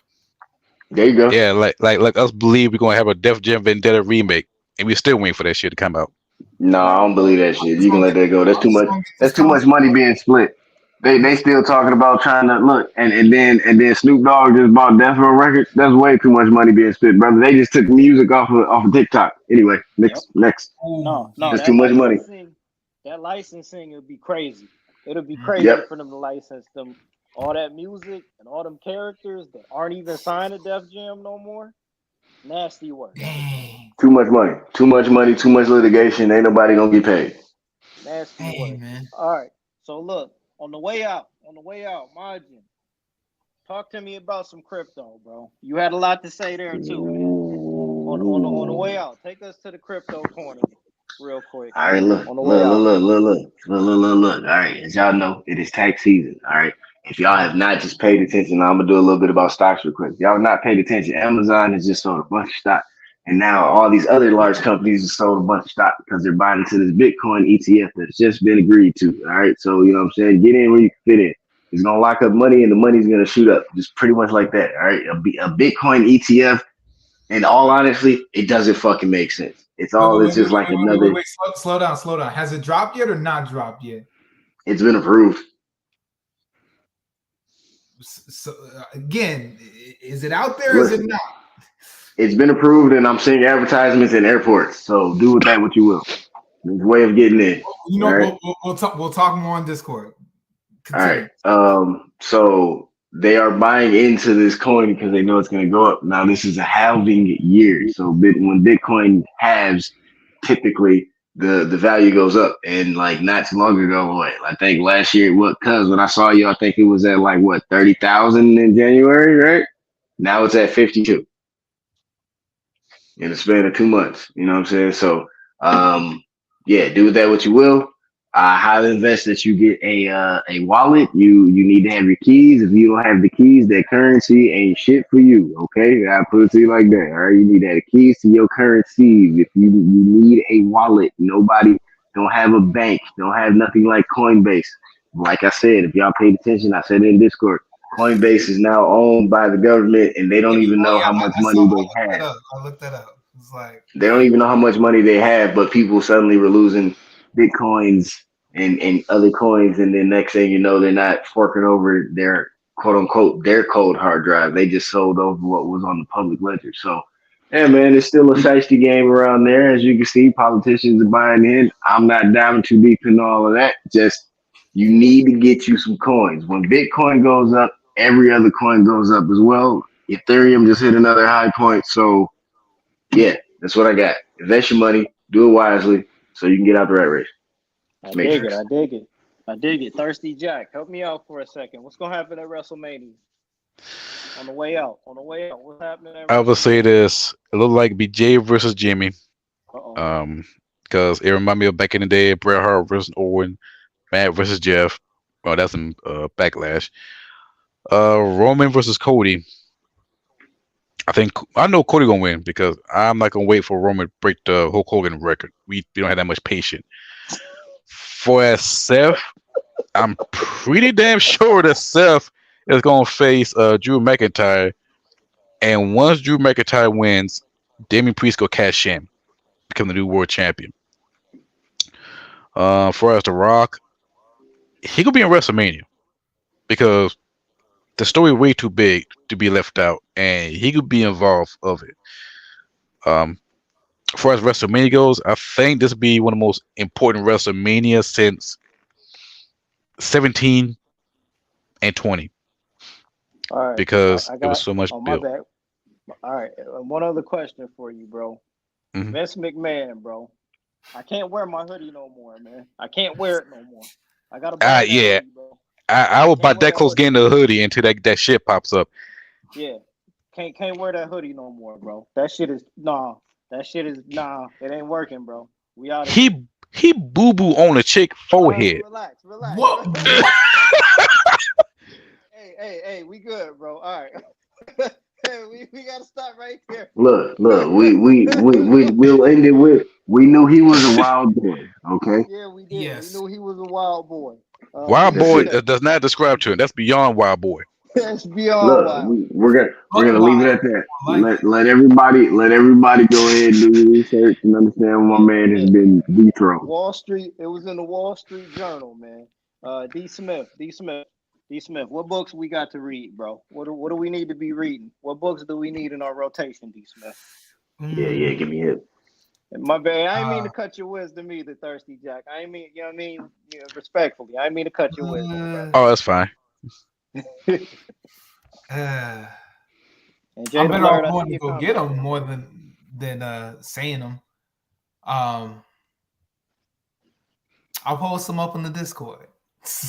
There you go. Yeah, like us believe we're gonna have a Def Jam Vendetta remake, and we're still waiting for that shit to come out. No, I don't believe that shit. You can let that go. That's too much. That's too much money being split. They still talking about trying to look, and then Snoop Dogg just bought Death Row Records. That's way too much money being split, brother. They just took music off of TikTok. Anyway, next. No, that's too much money. that licensing would be crazy. It'll be crazy Yep. for them to license them all that music and all them characters that aren't even signed to Def Jam no more. Nasty work. Dang. Too much money. Too much money. Too much litigation. Ain't nobody gonna get paid. Nasty Hey, work. man. All right. So look, on the way out, Margin, talk to me about some crypto, bro. You had a lot to say there too, man. On the way out, take us to the crypto corner real quick. All right, look. On the way out. All right, as y'all know, it is tax season. All right. If y'all have not just paid attention, I'm gonna do a little bit about stocks real quick. If y'all have not paid attention, Amazon has just sold a bunch of stock. And now all these other large companies have sold a bunch of stock because they're buying into this Bitcoin ETF that's just been agreed to. All right. So you know what I'm saying? Get in where you can fit in. It's gonna lock up money and the money's gonna shoot up. Just pretty much like that. All right. A Bitcoin ETF. And all honestly, it doesn't fucking make sense. It's just like another. Wait. Slow down. Has it dropped yet or not dropped yet? It's been approved. So again, is it out there? Or is it not? It's been approved, and I'm seeing advertisements in airports. So do with that what you will. There's a way of getting in. You know, right? we'll talk more on Discord. Continue. All right. So they are buying into this coin because they know it's going to go up. Now this is a halving year, so when Bitcoin halves, typically the value goes up. And like not too long ago, I think last year, because when I saw you, I think it was at like 30,000 in January, right? Now it's at 52. In the span of 2 months, you know what I'm saying? So, yeah, do with that what you will. I highly invest that you get a wallet. You need to have your keys. If you don't have the keys, that currency ain't shit for you. Okay, I put it to you like that. All right, you need to have the keys to your currency. If you need a wallet, nobody don't have a bank, don't have nothing like Coinbase. Like I said, if y'all paid attention, I said it in Discord. Coinbase is now owned by the government, and they don't even know how much money they have. I looked that up. It's like they don't even know how much money they have, but people suddenly were losing Bitcoins and other coins, and then next thing you know, they're not forking over their quote unquote their cold hard drive. They just sold over what was on the public ledger. So, yeah, man, it's still a shiesty game around there. As you can see, politicians are buying in. I'm not diving too deep into all of that. Just you need to get you some coins. When Bitcoin goes up, every other coin goes up as well. Ethereum just hit another high point. So, yeah, that's what I got. Invest your money, do it wisely, so you can get out the rat race. I dig it. Thirsty Jack, help me out for a second. What's gonna happen at WrestleMania? On the way out. What's happening at WrestleMania? I would say this. It looked like BJ versus Jimmy. Uh-oh. Because it reminded me of back in the day, Bret Hart versus Owen, Matt versus Jeff. Well, that's in Backlash. Roman versus Cody. I know Cody gonna win because I'm not gonna wait for Roman to break the Hulk Hogan record. We don't have that much patience. For Seth, I'm pretty damn sure that Seth is gonna face Drew McIntyre, and once Drew McIntyre wins, Damian Priest go cash in, become the new world champion. For The Rock, he could be in WrestleMania because the story way too big to be left out, and he could be involved of it. For as WrestleMania goes, I think this would be one of the most important WrestleMania since 17 and 20. All right, because there was so much built. My bad. All right, one other question for you, bro. Mhm. Vince McMahon, bro. I can't wear my hoodie no more, man. I can't wear it no more. I gotta buy that Yeah. hoodie, bro. I was about wear that close getting the hoodie until that shit pops up. Yeah, can't wear that hoodie no more, bro. That shit is nah. It ain't working, bro. We out of here. He boo boo on a chick forehead. Relax. what? Hey, we good, bro. All right. Hey, we gotta stop right there. Look, we'll end it with we knew he was a wild boy, okay? Yeah, we did. Yes. We knew he was a wild boy. Wild That's boy it. does not describe to him. That's beyond wild boy. That's beyond Look, wild. we're gonna leave it at that. Like Let everybody go ahead and do your research and understand what my man has been dethroned. Wall Street. It was in the Wall Street Journal, man. D. Smith. What books we got to read, bro? What do we need to be reading? What books do we need in our rotation, D. Smith? Yeah, give me it. My bad. I ain't mean to cut your wisdom either, Thirsty Jack. I ain't mean, you know what I mean? Respectfully. I ain't mean to cut your wisdom. Oh, that's fine. And I'm Jada better Blurred, off I going see to your go get comment them there. more than saying them. I'll post them up on the Discord.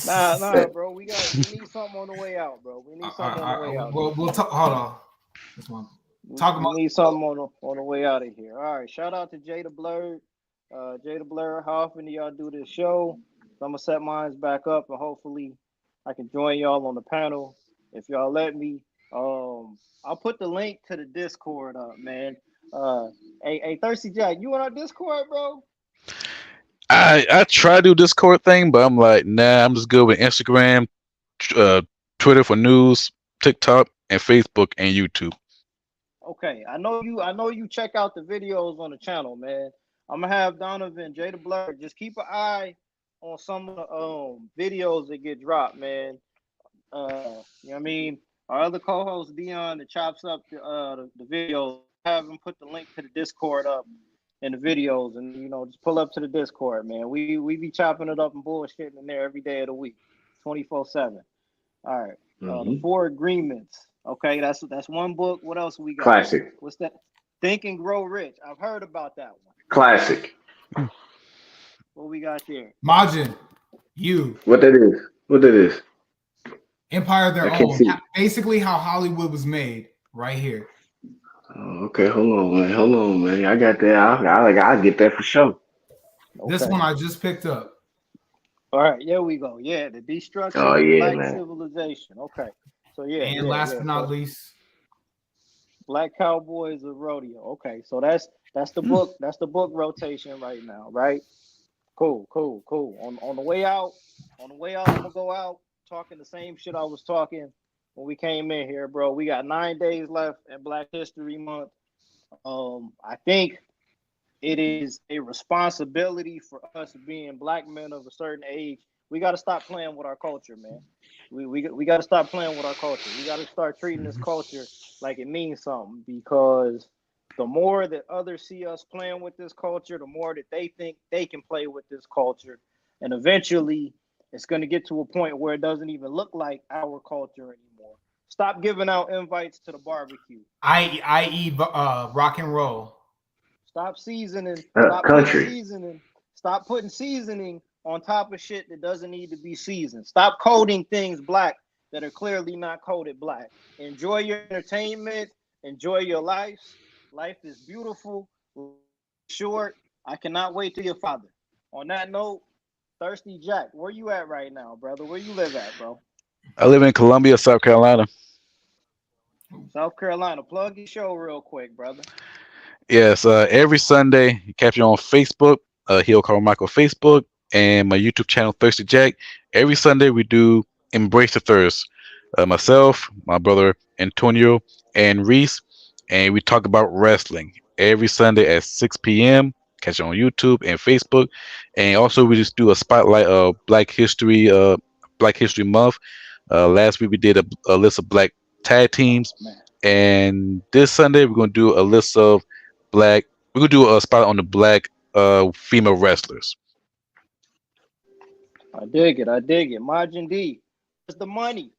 Nah, bro. We need something on the way out, bro. We need something on the way out. We'll talk. Hold on. This one. Talk We about. need something on the way out of here. All right. Shout out to Jada Blurred. Jada Blurred, how often do y'all do this show? So I'm gonna set mine back up and hopefully I can join y'all on the panel if y'all let me. I'll put the link to the Discord up, man. Hey, Thirsty Jack, you on our Discord, bro? I try to do Discord thing, but I'm like, nah, I'm just good with Instagram, Twitter for news, TikTok, and Facebook and YouTube. Okay, I know you check out the videos on the channel, man. I'm gonna have Donovan, Jada Blur, just keep an eye on some of the videos that get dropped, man. You know what I mean? Our other co-host Dion that chops up the videos, have him put the link to the Discord up in the videos, and just pull up to the Discord, man. We be chopping it up and bullshitting in there every day of the week, 24/7. All right. The 4 Agreements. Okay, that's one book. What else we got? Classic. What's that? Think and Grow Rich. I've heard about that one. Classic. What we got there? Majin, you. What that is? Empire of Their I can't Own. see. Basically, how Hollywood was made. Right here. Oh, okay, hold on, man. I got that. I'll get that for sure. Okay. This one I just picked up. All right, here we go. Yeah, the destruction Oh, of yeah, Black man. civilization. Okay, so yeah. And last but not least, Black Cowboys of Rodeo. Okay, so that's the book. That's the book rotation right now, right? Cool. On the way out, I'm gonna go out talking the same shit I was talking when we came in here, bro. We got 9 days left in Black History Month. I think it is a responsibility for us being Black men of a certain age. We got to stop playing with our culture, man. We got to stop playing with our culture. We got to start treating this culture like it means something, because the more that others see us playing with this culture, the more that they think they can play with this culture. And eventually, it's going to get to a point where it doesn't even look like our culture anymore. Stop giving out invites to the barbecue. i.e. rock and roll. Stop seasoning. Country. Stop putting seasoning on top of shit that doesn't need to be seasoned. Stop coding things black that are clearly not coded black. Enjoy your entertainment. Enjoy your life. Life is beautiful, short. I cannot wait till your father. On that note, Thirsty Jack, where you at right now, brother? Where you live at, bro? I live in Columbia, South Carolina. South Carolina. Plug your show real quick, brother. Yes, every Sunday, you catch me on Facebook, Heel Carmichael Facebook, and my YouTube channel, Thirsty Jack. Every Sunday, we do Embrace the Thirst. Myself, my brother Antonio, and Reese, and we talk about wrestling every Sunday at 6 p.m. Catch it on YouTube and Facebook. And also, we just do a spotlight of Black History Month. Last week, we did a list of Black tag teams. And this Sunday, we're going to do a list of we're going to do a spot on the Black female wrestlers. I dig it. Majin D, where's the money?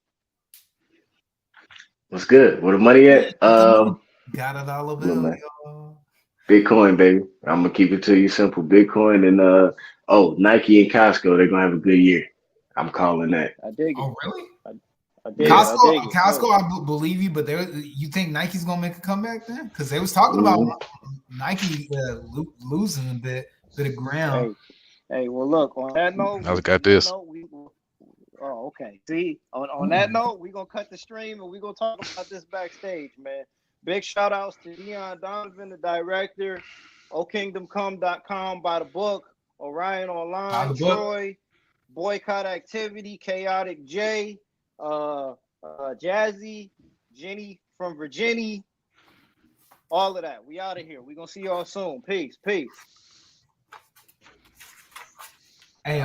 What's good? Where the money at? Got a dollar bill, y'all. Bitcoin, baby. I'm gonna keep it to you simple. Bitcoin and Nike and Costco, they're gonna have a good year. I'm calling that. I dig it. Oh, really? I dig Costco, it. Costco, I believe you, but you think Nike's gonna make a comeback then? Because they was talking about Nike losing a bit of ground. Hey, well, look, on that note, I got this. Okay. See, on that note, we're going to cut the stream and we're going to talk about this backstage, man. Big shout outs to Dion Donovan, the director, okingdomcome.com, buy the book, Orion Online, Troy, Boycott Activity, Chaotic J, Jazzy, Jenny from Virginia, all of that. We out of here. We're going to see y'all soon. Peace.